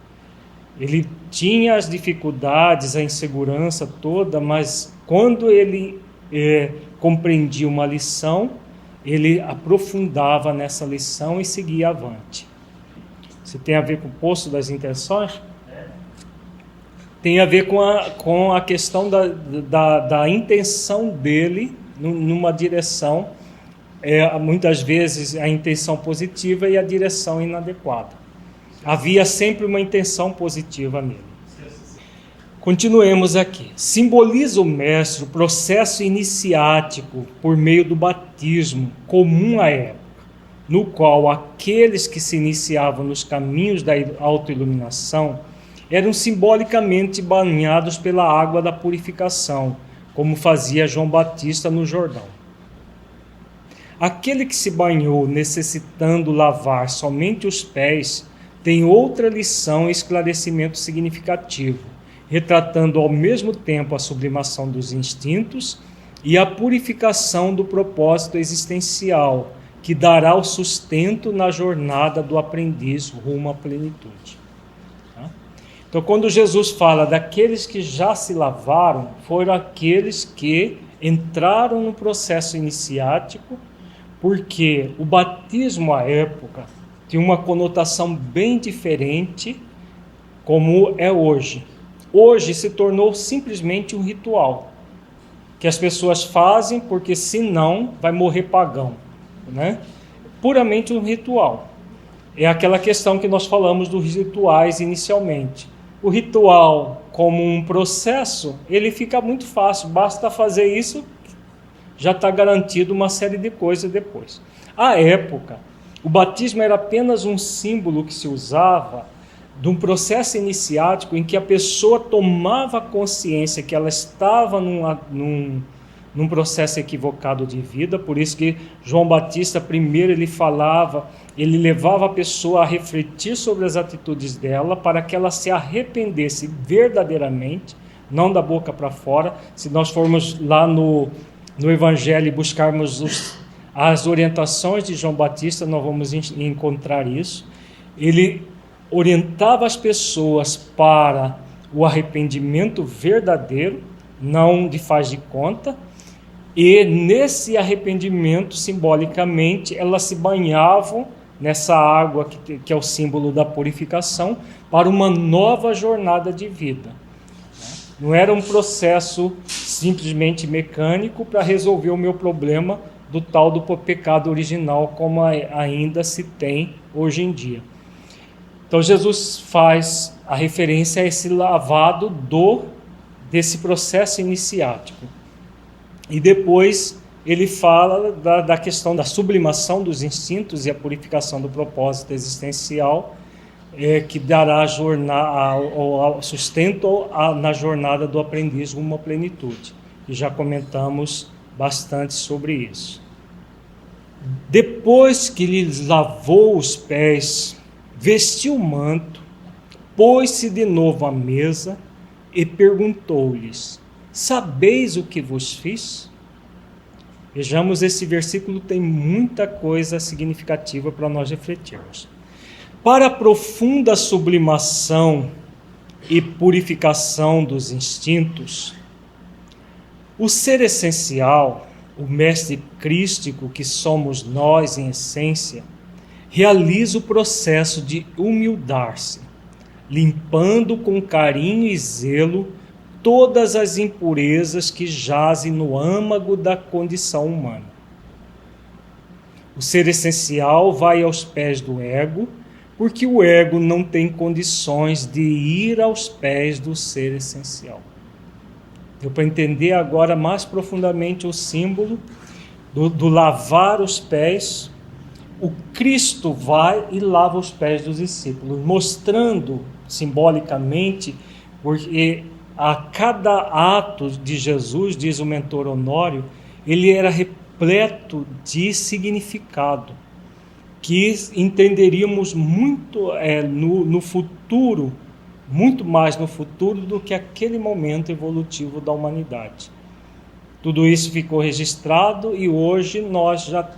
Ele tinha as dificuldades, a insegurança toda, mas quando ele compreendia uma lição, ele aprofundava nessa lição e seguia avante. Isso tem a ver com o poço das intenções? Tem a ver com a questão da intenção dele numa direção, muitas vezes a intenção positiva e a direção inadequada. Havia sempre uma intenção positiva nele. Continuemos aqui. Simboliza o Mestre o processo iniciático por meio do batismo, comum à época, no qual aqueles que se iniciavam nos caminhos da autoiluminação eram simbolicamente banhados pela água da purificação, como fazia João Batista no Jordão. Aquele que se banhou necessitando lavar somente os pés tem outra lição e esclarecimento significativo, retratando ao mesmo tempo a sublimação dos instintos e a purificação do propósito existencial, que dará o sustento na jornada do aprendiz rumo à plenitude. Então, quando Jesus fala daqueles que já se lavaram, foram aqueles que entraram no processo iniciático, porque o batismo à época tinha uma conotação bem diferente como é hoje. Hoje se tornou simplesmente um ritual, que as pessoas fazem porque senão vai morrer pagão, né? Puramente um ritual. É aquela questão que nós falamos dos rituais inicialmente. O ritual, como um processo, ele fica muito fácil, basta fazer isso, já está garantido uma série de coisas depois. À época, o batismo era apenas um símbolo que se usava de um processo iniciático em que a pessoa tomava consciência que ela estava num processo equivocado de vida. Por isso que João Batista, primeiro ele levava a pessoa a refletir sobre as atitudes dela para que ela se arrependesse verdadeiramente, não da boca para fora. Se nós formos lá no Evangelho e buscarmos as orientações de João Batista, nós vamos encontrar isso. Ele orientava as pessoas para o arrependimento verdadeiro, não de faz de conta, e nesse arrependimento, simbolicamente, elas se banhavam nessa água que é o símbolo da purificação, para uma nova jornada de vida. Não era um processo simplesmente mecânico para resolver o meu problema do tal do pecado original, como ainda se tem hoje em dia. Então Jesus faz a referência a esse lavado desse processo iniciático. E depois ele fala da questão da sublimação dos instintos e a purificação do propósito existencial, que dará o sustento na jornada do aprendiz rumo à plenitude. E já comentamos bastante sobre isso. Depois que lhes lavou os pés, vestiu o manto, pôs-se de novo à mesa e perguntou-lhes: sabeis o que vos fiz? Vejamos, esse versículo tem muita coisa significativa para nós refletirmos. Para a profunda sublimação e purificação dos instintos, o ser essencial, o mestre crístico que somos nós em essência, realiza o processo de humildar-se, limpando com carinho e zelo todas as impurezas que jazem no âmago da condição humana. O ser essencial vai aos pés do ego, porque o ego não tem condições de ir aos pés do ser essencial. Deu para entender agora mais profundamente o símbolo do lavar os pés. O Cristo vai e lava os pés dos discípulos, mostrando simbolicamente, porque a cada ato de Jesus, diz o mentor Honório, ele era repleto de significado, que entenderíamos muito no futuro, muito mais no futuro do que aquele momento evolutivo da humanidade. Tudo isso ficou registrado e hoje nós já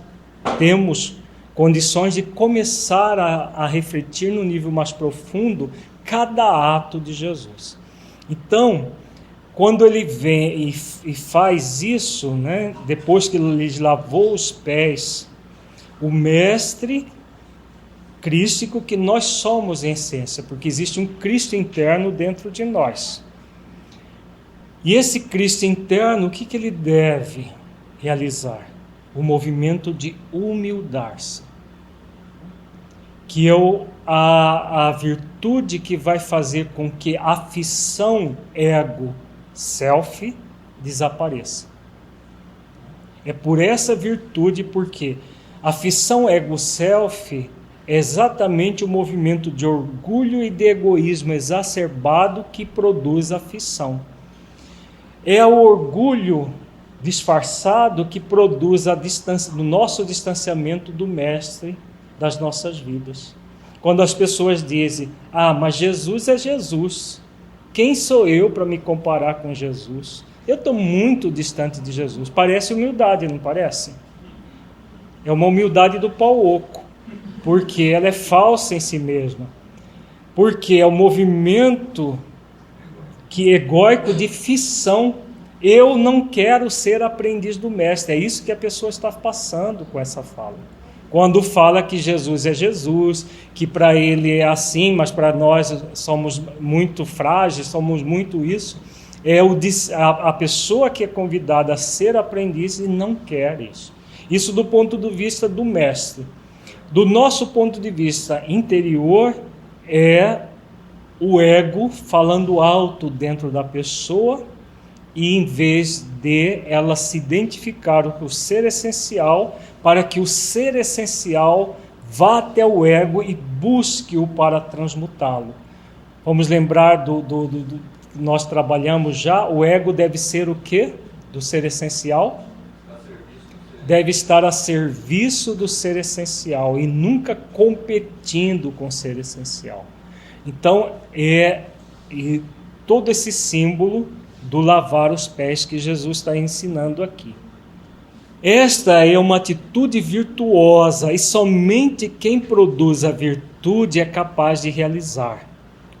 temos condições de começar a refletir no nível mais profundo cada ato de Jesus. Então, quando ele vem e faz isso, né, depois que ele lhes lavou os pés, o mestre crístico que nós somos em essência, porque existe um Cristo interno dentro de nós. E esse Cristo interno, o que ele deve realizar? O movimento de humildar-se, que é a virtude que vai fazer com que a fissão ego-self desapareça. É por essa virtude, porque a fissão ego-self é exatamente o movimento de orgulho e de egoísmo exacerbado que produz a fissão. É o orgulho disfarçado que produz a distância, do nosso distanciamento do Mestre das nossas vidas. Quando as pessoas dizem: mas Jesus é Jesus, quem sou eu para me comparar com Jesus? Eu estou muito distante de Jesus. Parece humildade, não parece? É uma humildade do pau oco, porque ela é falsa em si mesma, porque é o movimento egóico de fissão. Eu não quero ser aprendiz do Mestre. É isso que a pessoa está passando com essa fala. Quando fala que Jesus é Jesus, que para ele é assim, mas para nós somos muito frágeis, somos muito isso, é a pessoa que é convidada a ser aprendiz e não quer isso. Isso do ponto de vista do Mestre. Do nosso ponto de vista interior, é o ego falando alto dentro da pessoa, e em vez de ela se identificar com o ser essencial, para que o ser essencial vá até o ego e busque-o para transmutá-lo. Vamos lembrar nós trabalhamos já, o ego deve ser o quê? Do ser essencial? Deve estar a serviço do ser essencial e nunca competindo com o ser essencial. Então, todo esse símbolo do lavar os pés que Jesus está ensinando aqui. Esta é uma atitude virtuosa e somente quem produz a virtude é capaz de realizar.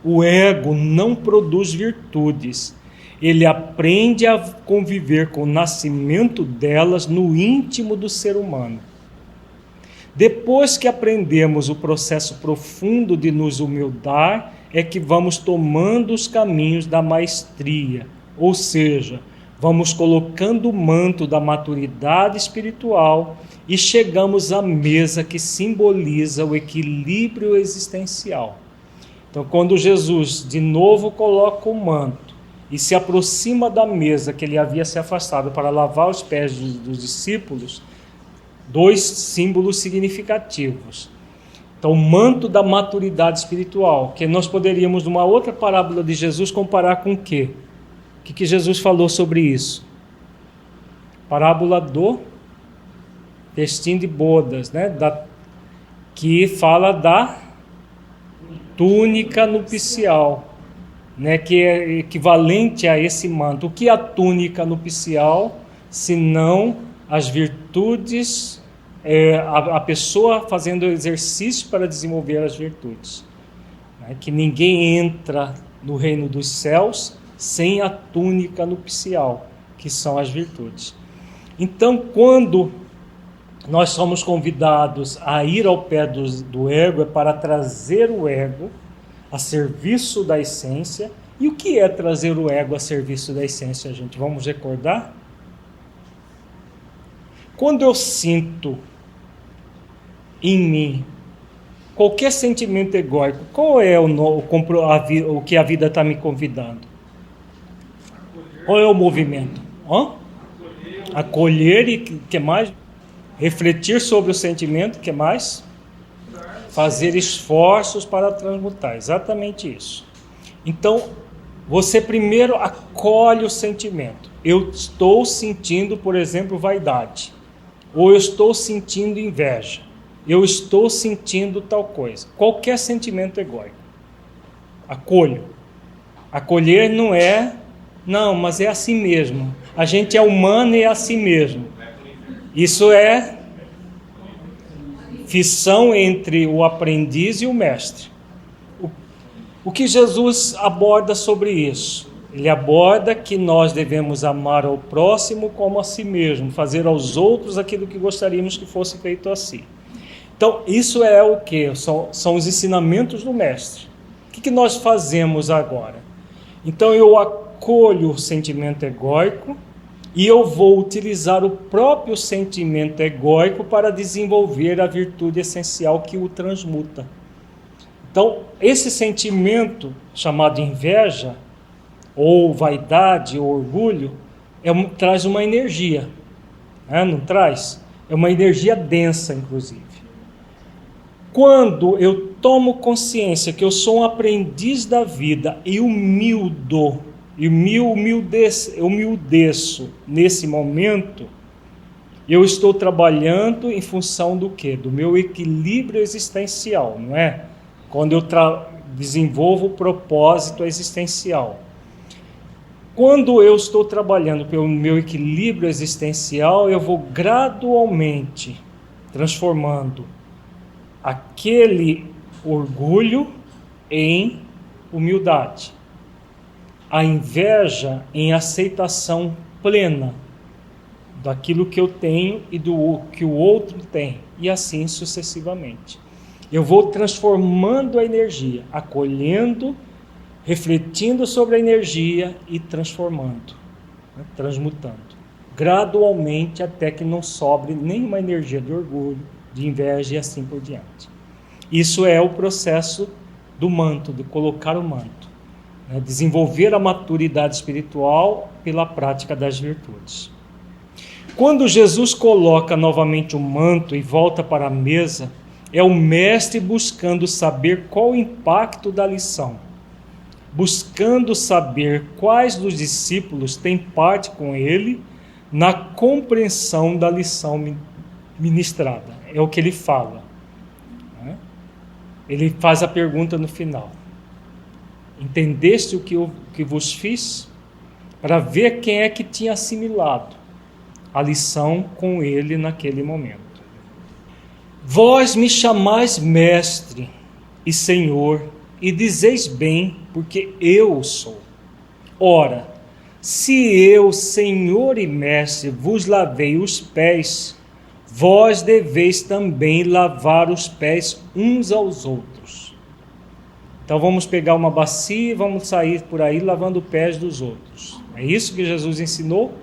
O ego não produz virtudes. Ele aprende a conviver com o nascimento delas no íntimo do ser humano. Depois que aprendemos o processo profundo de nos humildar, é que vamos tomando os caminhos da maestria, ou seja, vamos colocando o manto da maturidade espiritual e chegamos à mesa que simboliza o equilíbrio existencial. Então, quando Jesus de novo coloca o manto e se aproxima da mesa que ele havia se afastado para lavar os pés dos discípulos, dois símbolos significativos. Então, o manto da maturidade espiritual, que nós poderíamos, numa outra parábola de Jesus, comparar com o quê? O que Jesus falou sobre isso? Parábola do festim de bodas, né? Que fala da túnica nupcial, né? Que é equivalente a esse manto. O que é a túnica nupcial, senão as virtudes, a pessoa fazendo exercício para desenvolver as virtudes, né? Que ninguém entra no reino dos céus sem a túnica nupcial, que são as virtudes. Então, quando nós somos convidados a ir ao pé do ego, é para trazer o ego a serviço da essência. E o que é trazer o ego a serviço da essência, gente? Vamos recordar? Quando eu sinto em mim qualquer sentimento egóico, qual é o que a vida está me convidando? Qual é o movimento? Acolher e que mais? Refletir sobre o sentimento, que mais? Fazer esforços para transmutar, exatamente isso. Então, você primeiro acolhe o sentimento. Eu estou sentindo, por exemplo, vaidade. Ou eu estou sentindo inveja. Eu estou sentindo tal coisa. Qualquer sentimento egóico. Acolho. Acolher não é... Não, mas é assim mesmo. A gente é humano e é assim mesmo. Isso é fissão entre o aprendiz e o mestre. O que Jesus aborda sobre isso? Ele aborda que nós devemos amar ao próximo como a si mesmo, fazer aos outros aquilo que gostaríamos que fosse feito a si. Então, isso é o que? São os ensinamentos do mestre. O que nós fazemos agora? Então, eu acolho o sentimento egóico e eu vou utilizar o próprio sentimento egóico para desenvolver a virtude essencial que o transmuta. Então, esse sentimento chamado inveja, ou vaidade, ou orgulho, traz uma energia, né? Não traz? É uma energia densa, inclusive. Quando eu tomo consciência que eu sou um aprendiz da vida e humildo, eu me humildeço nesse momento, eu estou trabalhando em função do quê? Do meu equilíbrio existencial, não é? Quando eu desenvolvo o propósito existencial. Quando eu estou trabalhando pelo meu equilíbrio existencial, eu vou gradualmente transformando aquele orgulho em humildade, a inveja em aceitação plena daquilo que eu tenho e do que o outro tem, e assim sucessivamente. Eu vou transformando a energia, acolhendo, refletindo sobre a energia e transformando, né? Transmutando, gradualmente até que não sobre nenhuma energia de orgulho, de inveja e assim por diante. Isso é o processo do manto, de colocar o manto, né? Desenvolver a maturidade espiritual pela prática das virtudes. Quando Jesus coloca novamente o manto e volta para a mesa, é o mestre buscando saber qual o impacto da lição, buscando saber quais dos discípulos têm parte com ele na compreensão da lição ministrada. É o que ele fala, né? Ele faz a pergunta no final: entendeste o que vos fiz? Para ver quem é que tinha assimilado a lição com ele naquele momento. Vós me chamais mestre e senhor, e dizeis bem, porque eu sou. Ora, se eu, senhor e mestre, vos lavei os pés, vós deveis também lavar os pés uns aos outros. Então vamos pegar uma bacia e vamos sair por aí lavando os pés dos outros. É isso que Jesus ensinou?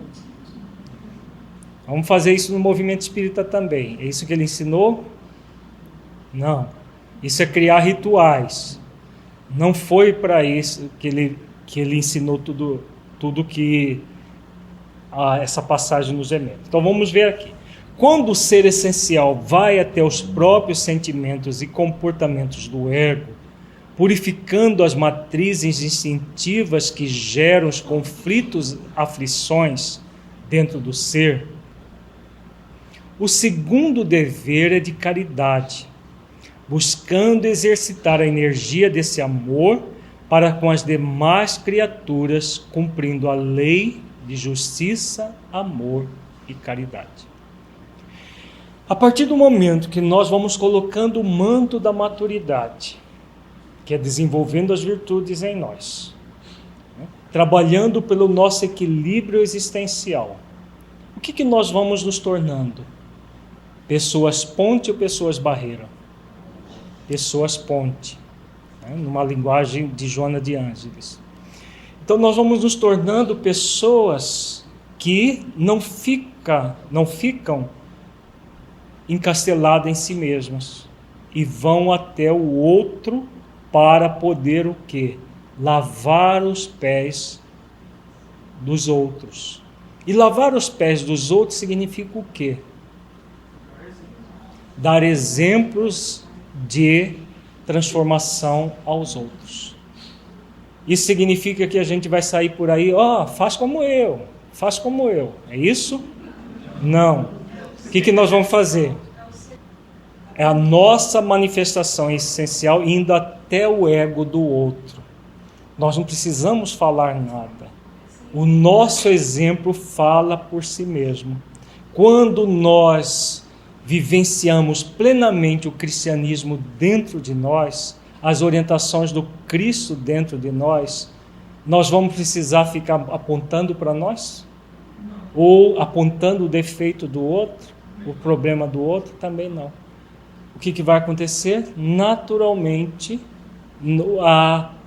Vamos fazer isso no movimento espírita também. É isso que ele ensinou? Não. Isso é criar rituais. Não foi para isso que ele ensinou tudo que essa passagem nos remete. Então vamos ver aqui. Quando o ser essencial vai até os próprios sentimentos e comportamentos do ego, purificando as matrizes instintivas que geram os conflitos, aflições dentro do ser, o segundo dever é de caridade, buscando exercitar a energia desse amor para com as demais criaturas, cumprindo a lei de justiça, amor e caridade. A partir do momento que nós vamos colocando o manto da maturidade, que é desenvolvendo as virtudes em nós, trabalhando pelo nosso equilíbrio existencial, o que nós vamos nos tornando? Pessoas ponte ou pessoas barreira? Pessoas ponte, numa linguagem de Joana de Ângeles. Então nós vamos nos tornando pessoas que não ficam encasteladas em si mesmas e vão até o outro para poder o quê? Lavar os pés dos outros. E lavar os pés dos outros significa o quê? Dar exemplos de transformação aos outros. Isso significa que a gente vai sair por aí, faz como eu, faz como eu. É isso? Não. O que nós vamos fazer? É a nossa manifestação essencial indo até o ego do outro. Nós não precisamos falar nada. O nosso exemplo fala por si mesmo. Quando nós vivenciamos plenamente o cristianismo dentro de nós, as orientações do Cristo dentro de nós, nós vamos precisar ficar apontando para nós? Ou apontando o defeito do outro, o problema do outro? Também não. O que vai acontecer? Naturalmente,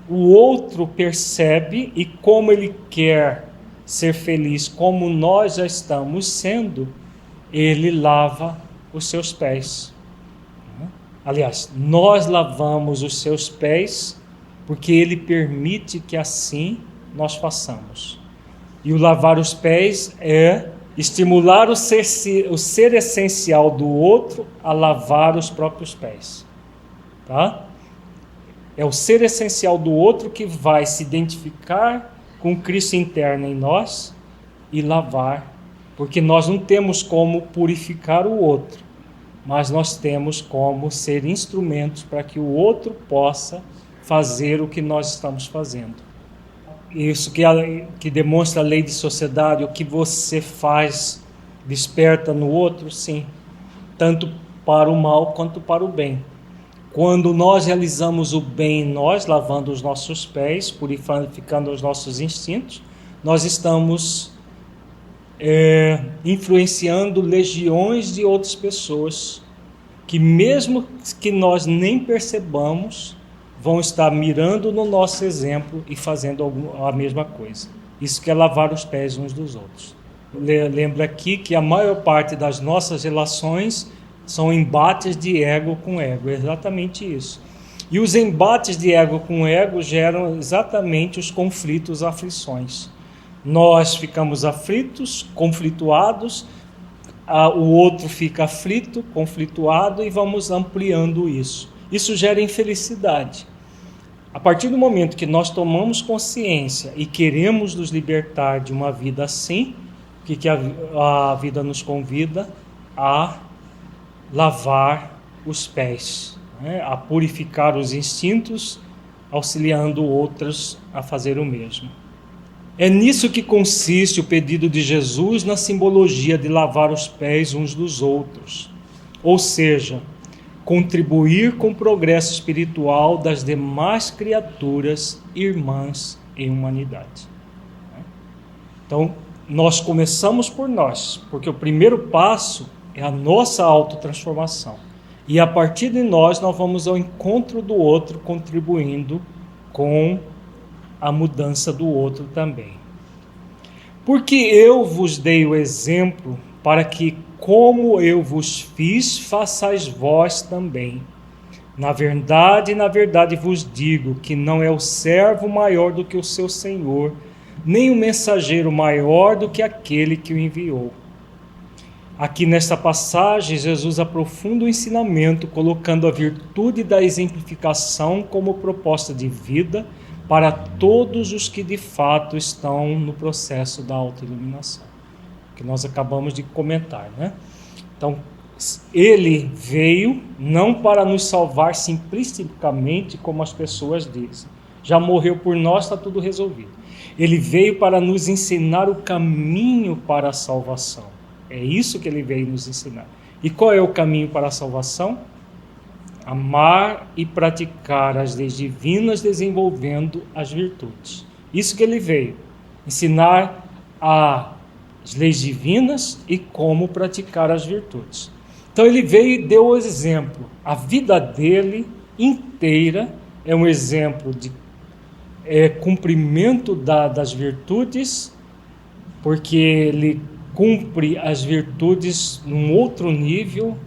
o outro percebe e como ele quer ser feliz, como nós já estamos sendo, ele lava os seus pés. Aliás, nós lavamos os seus pés porque ele permite que assim nós façamos. E o lavar os pés é estimular o ser essencial do outro a lavar os próprios pés. Tá? É o ser essencial do outro que vai se identificar com o Cristo interno em nós e lavar, porque nós não temos como purificar o outro, mas nós temos como ser instrumentos para que o outro possa fazer o que nós estamos fazendo. Isso que demonstra a lei de sociedade, o que você faz desperta no outro, sim, tanto para o mal quanto para o bem. Quando nós realizamos o bem em nós, lavando os nossos pés, purificando os nossos instintos, nós estamos influenciando legiões de outras pessoas que, mesmo que nós nem percebamos, vão estar mirando no nosso exemplo e fazendo a mesma coisa. Isso que é lavar os pés uns dos outros. Lembra aqui que a maior parte das nossas relações são embates de ego com ego, é exatamente isso. E os embates de ego com ego geram exatamente os conflitos, aflições. Nós ficamos aflitos, conflituados, o outro fica aflito, conflituado e vamos ampliando isso. Isso gera infelicidade. A partir do momento que nós tomamos consciência e queremos nos libertar de uma vida assim, o que a vida nos convida? A lavar os pés, a purificar os instintos, auxiliando outros a fazer o mesmo. É nisso que consiste o pedido de Jesus na simbologia de lavar os pés uns dos outros, ou seja, contribuir com o progresso espiritual das demais criaturas irmãs em humanidade. Então, nós começamos por nós, porque o primeiro passo é a nossa autotransformação. E a partir de nós vamos ao encontro do outro, contribuindo com a mudança do outro também. Porque eu vos dei o exemplo, para que, como eu vos fiz, façais vós também. Na verdade vos digo que não é o servo maior do que o seu senhor, nem o mensageiro maior do que aquele que o enviou. Aqui nesta passagem, Jesus aprofunda o ensinamento, colocando a virtude da exemplificação como proposta de vida para todos os que de fato estão no processo da autoiluminação, que nós acabamos de comentar, né? Então, ele veio não para nos salvar simplisticamente, como as pessoas dizem. Já morreu por nós, está tudo resolvido. Ele veio para nos ensinar o caminho para a salvação. É isso que ele veio nos ensinar. E qual é o caminho para a salvação? Amar e praticar as leis divinas, desenvolvendo as virtudes. Isso que ele veio. Ensinar as leis divinas e como praticar as virtudes. Então ele veio e deu o exemplo. A vida dele inteira é um exemplo de cumprimento das virtudes, porque ele cumpre as virtudes num outro nível,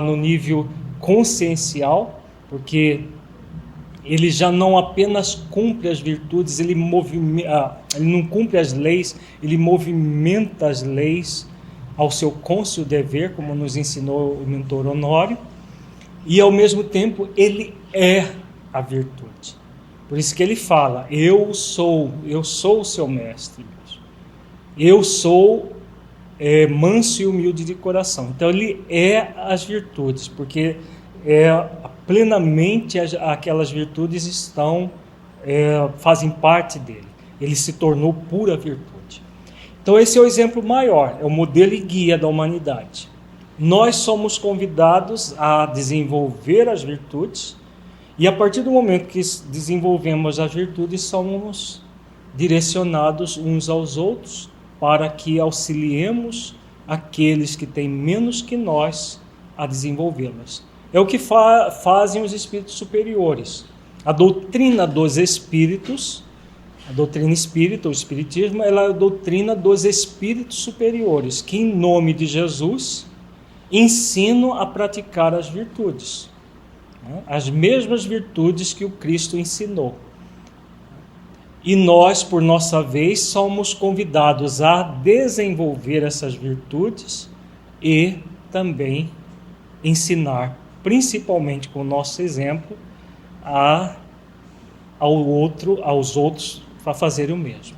no nível consciencial, porque ele já não apenas cumpre as virtudes, ele não cumpre as leis, ele movimenta as leis ao seu cônscio dever, como nos ensinou o mentor Honório, e ao mesmo tempo ele é a virtude. Por isso que ele fala, eu sou o seu mestre, eu sou manso e humilde de coração. Então ele é as virtudes, porque plenamente aquelas virtudes fazem parte dele. Ele se tornou pura virtude. Então esse é o exemplo maior, é o modelo e guia da humanidade. Nós somos convidados a desenvolver as virtudes, e a partir do momento que desenvolvemos as virtudes, somos direcionados uns aos outros para que auxiliemos aqueles que têm menos que nós a desenvolvê-las. É o que fazem os espíritos superiores. A doutrina dos espíritos, a doutrina espírita, o espiritismo, ela é a doutrina dos espíritos superiores, que em nome de Jesus ensinam a praticar as virtudes, as mesmas virtudes que o Cristo ensinou. E nós, por nossa vez, somos convidados a desenvolver essas virtudes e também ensinar, principalmente com o nosso exemplo, aos outros a fazerem o mesmo.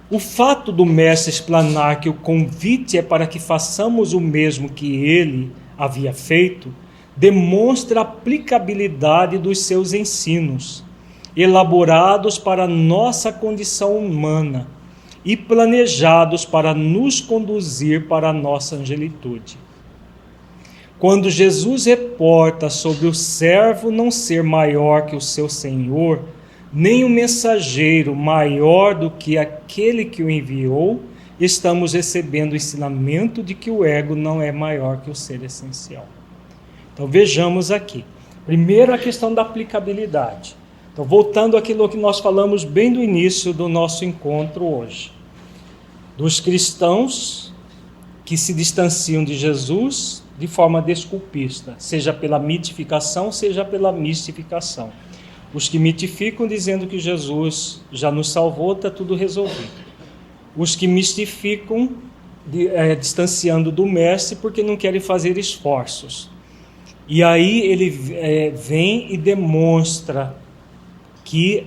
O fato do mestre explanar que o convite é para que façamos o mesmo que ele havia feito, demonstra a aplicabilidade dos seus ensinos, elaborados para a nossa condição humana e planejados para nos conduzir para a nossa angelitude. Quando Jesus reporta sobre o servo não ser maior que o seu senhor, nem o mensageiro maior do que aquele que o enviou, estamos recebendo o ensinamento de que o ego não é maior que o ser essencial. Então vejamos aqui. Primeiro, a questão da aplicabilidade. Então, voltando àquilo que nós falamos bem do início do nosso encontro hoje. Dos cristãos que se distanciam de Jesus de forma desculpista, seja pela mitificação, seja pela mistificação. Os que mitificam dizendo que Jesus já nos salvou, está tudo resolvido. Os que mistificam distanciando do mestre porque não querem fazer esforços. E aí ele vem e demonstra que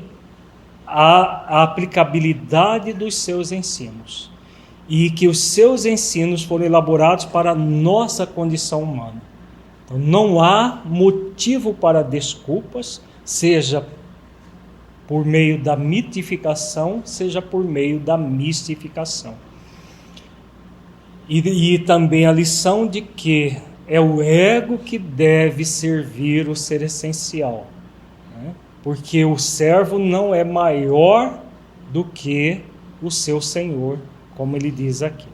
a aplicabilidade dos seus ensinos e que os seus ensinos foram elaborados para a nossa condição humana. Então, não há motivo para desculpas, seja por meio da mitificação, seja por meio da mistificação. E também a lição de que é o ego que deve servir o ser essencial, né? Porque o servo não é maior do que o seu senhor, como ele diz aqui.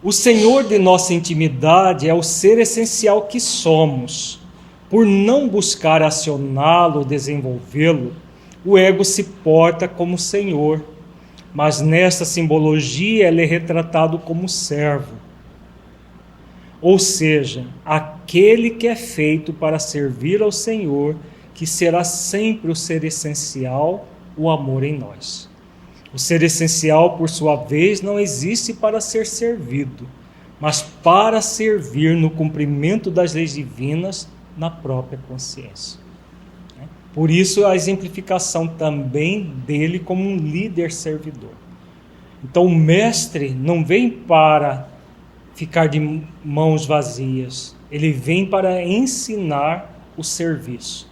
O Senhor de nossa intimidade é o ser essencial que somos. Por não buscar acioná-lo, desenvolvê-lo, o ego se porta como Senhor, mas nesta simbologia ele é retratado como servo. Ou seja, aquele que é feito para servir ao Senhor, que será sempre o ser essencial, o amor em nós. O ser essencial, por sua vez, não existe para ser servido, mas para servir no cumprimento das leis divinas na própria consciência. Por isso a exemplificação também dele como um líder servidor. Então o mestre não vem para ficar de mãos vazias, ele vem para ensinar o serviço.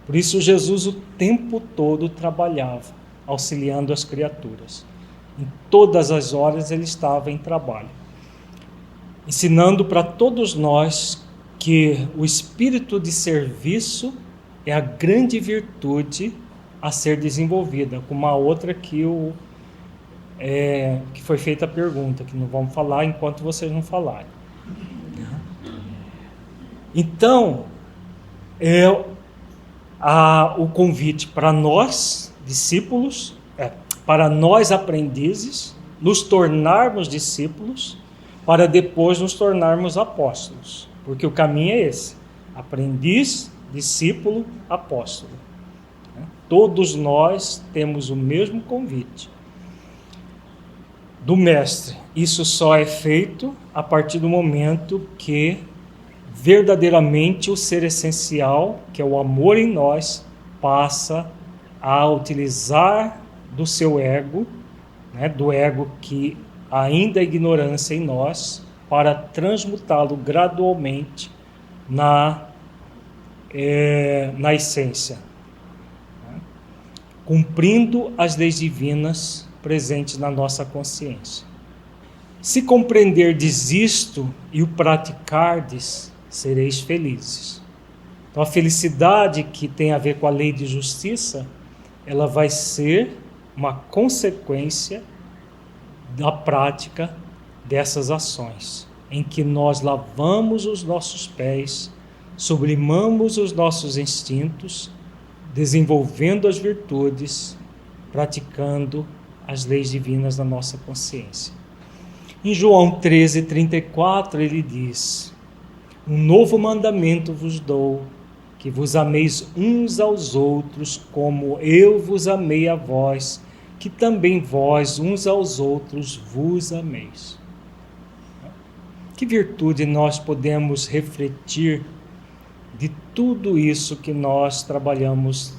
Por isso Jesus o tempo todo trabalhava, auxiliando as criaturas. Em todas as horas ele estava em trabalho, ensinando para todos nós que o espírito de serviço é a grande virtude a ser desenvolvida, como a outra que foi feita a pergunta, que não vamos falar enquanto vocês não falarem. Então, o convite para nós, discípulos, para nós aprendizes, nos tornarmos discípulos, para depois nos tornarmos apóstolos, porque o caminho é esse: aprendiz, discípulo, apóstolo. Todos nós temos o mesmo convite do mestre. Isso só é feito a partir do momento que verdadeiramente o ser essencial, que é o amor em nós, passa a utilizar do seu ego, do ego que ainda é ignorância em nós, para transmutá-lo gradualmente na essência, cumprindo as leis divinas presentes na nossa consciência. Se compreenderdes isto e o praticardes, sereis felizes. Então a felicidade que tem a ver com a lei de justiça, ela vai ser uma consequência da prática dessas ações, em que nós lavamos os nossos pés, sublimamos os nossos instintos, desenvolvendo as virtudes, praticando as leis divinas da nossa consciência. Em João 13:34 ele diz: um novo mandamento vos dou, que vos ameis uns aos outros, como eu vos amei a vós, que também vós uns aos outros vos ameis. Que virtude nós podemos refletir de tudo isso que nós trabalhamos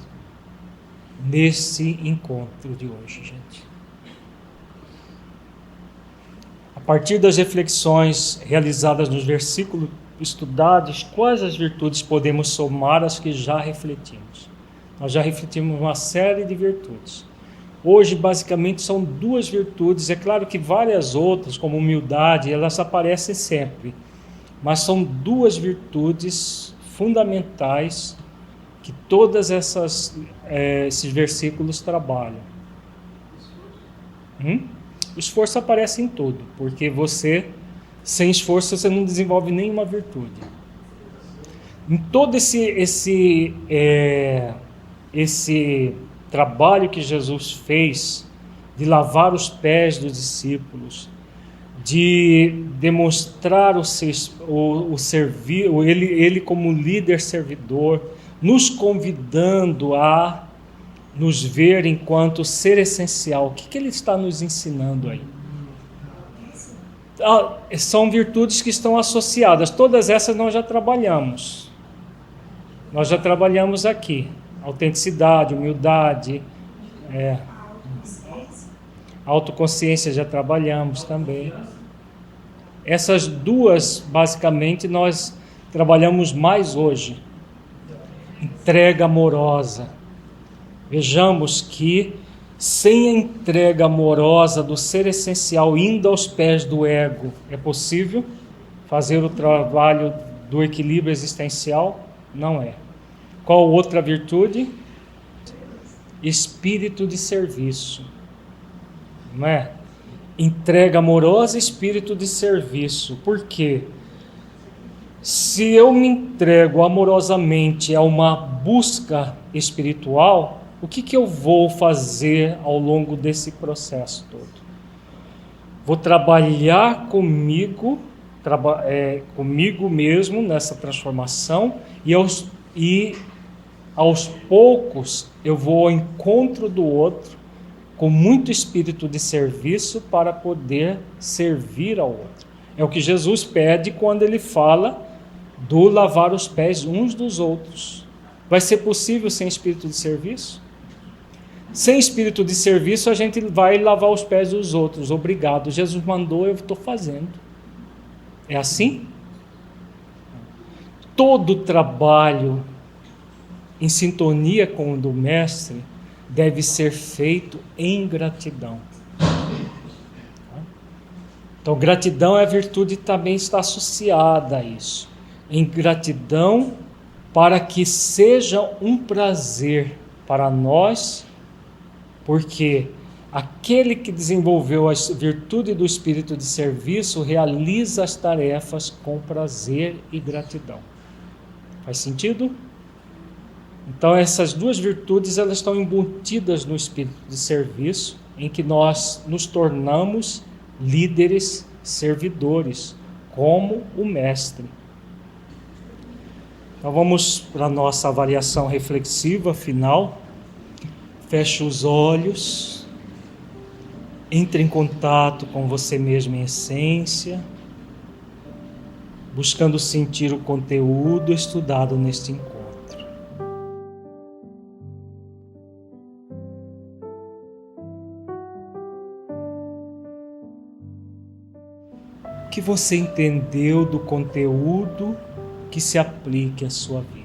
nesse encontro de hoje, gente? A partir das reflexões realizadas nos versículos estudados, quais as virtudes podemos somar às que já refletimos? Nós já refletimos uma série de virtudes. Hoje, basicamente, são 2 virtudes. É claro que várias outras, como humildade, elas aparecem sempre. Mas são 2 virtudes fundamentais que todas esses versículos trabalham. O esforço aparece em tudo, porque sem esforço, você não desenvolve nenhuma virtude. Em todo esse trabalho que Jesus fez de lavar os pés dos discípulos, de demonstrar ele como líder servidor, nos convidando a nos ver enquanto ser essencial. O que ele está nos ensinando aí? São virtudes que estão associadas. Todas essas nós já trabalhamos. Nós já trabalhamos aqui. Autenticidade, humildade, autoconsciência já trabalhamos também. Essas 2, basicamente, nós trabalhamos mais hoje. Entrega amorosa. Vejamos que sem a entrega amorosa do ser essencial indo aos pés do ego, é possível fazer o trabalho do equilíbrio existencial? Não é. Qual outra virtude? Espírito de serviço. Não é? entrega amorosa e espírito de serviço. Por quê? Se eu me entrego amorosamente a uma busca espiritual, o que eu vou fazer ao longo desse processo todo? Vou trabalhar comigo, comigo mesmo nessa transformação, e aos poucos eu vou ao encontro do outro com muito espírito de serviço para poder servir ao outro. É o que Jesus pede quando ele fala do lavar os pés uns dos outros. Vai ser possível sem espírito de serviço? Sem espírito de serviço, a gente vai lavar os pés dos outros. Obrigado, Jesus mandou, eu estou fazendo. É assim? Todo trabalho em sintonia com o do Mestre deve ser feito em gratidão. Então, gratidão é a virtude que também está associada a isso. Em gratidão, para que seja um prazer para nós, porque aquele que desenvolveu a virtude do espírito de serviço realiza as tarefas com prazer e gratidão. Faz sentido? Então essas duas virtudes, elas estão embutidas no espírito de serviço, em que nós nos tornamos líderes servidores, como o Mestre. Então vamos para a nossa avaliação reflexiva final. Feche os olhos, entre em contato com você mesmo em essência, buscando sentir o conteúdo estudado neste encontro. O que você entendeu do conteúdo que se aplique à sua vida?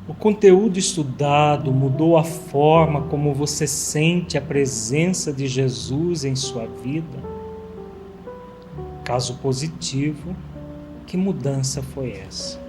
O conteúdo estudado mudou a forma como você sente a presença de Jesus em sua vida? Caso positivo, que mudança foi essa?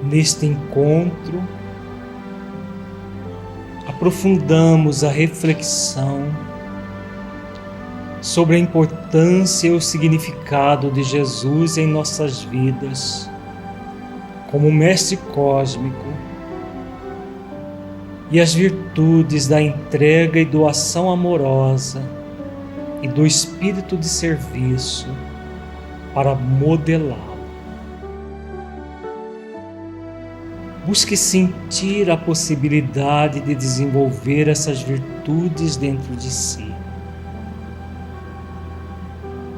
Neste encontro, aprofundamos a reflexão sobre a importância e o significado de Jesus em nossas vidas, como Mestre Cósmico, e as virtudes da entrega e doação amorosa e do espírito de serviço para modelá-lo. Busque sentir a possibilidade de desenvolver essas virtudes dentro de si.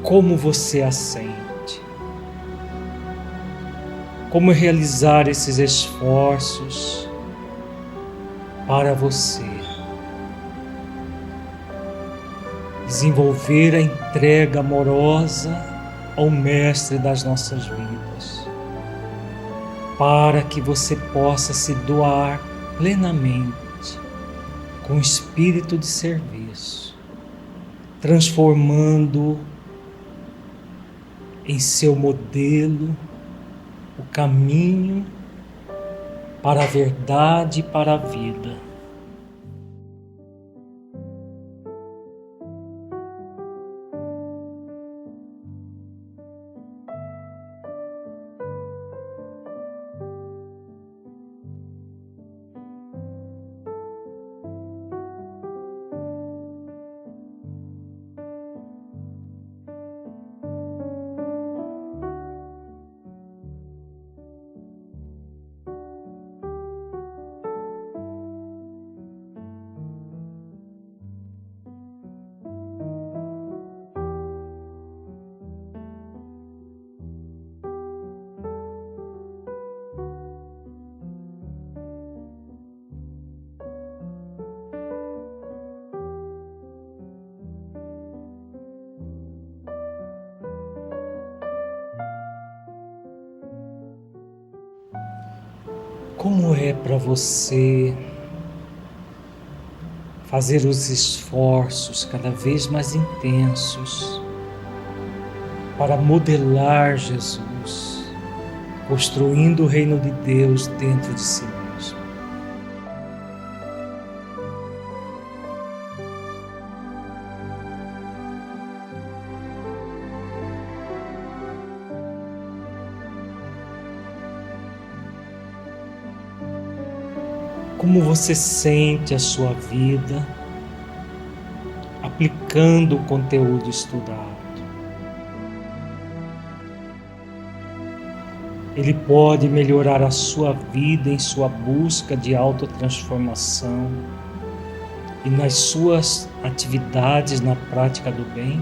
Como você a sente? Como realizar esses esforços para você? Desenvolver a entrega amorosa ao Mestre das nossas vidas, para que você possa se doar plenamente com espírito de serviço, transformando em seu modelo o caminho para a verdade e para a vida. Como é para você fazer os esforços cada vez mais intensos para modelar Jesus, construindo o reino de Deus dentro de si mesmo? Como você sente a sua vida aplicando o conteúdo estudado? Ele pode melhorar a sua vida em sua busca de autotransformação e nas suas atividades na prática do bem?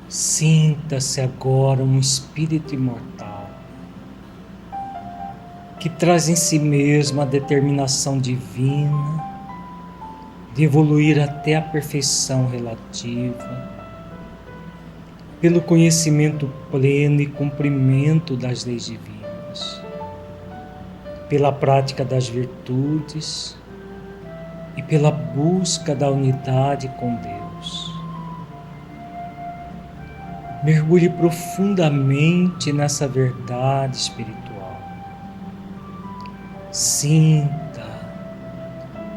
Sinta-se agora um espírito imortal que traz em si mesmo a determinação divina de evoluir até a perfeição relativa, pelo conhecimento pleno e cumprimento das leis divinas, pela prática das virtudes e pela busca da unidade com Deus. Mergulhe profundamente nessa verdade espiritual. Sinta,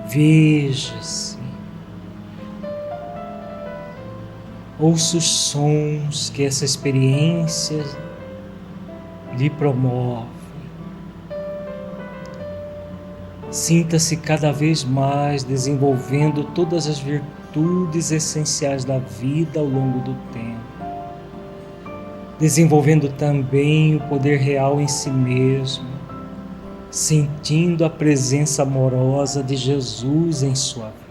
veja-se. Ouça os sons que essa experiência lhe promove. Sinta-se cada vez mais desenvolvendo todas as virtudes essenciais da vida ao longo do tempo, desenvolvendo também o poder real em si mesmo, sentindo a presença amorosa de Jesus em sua vida.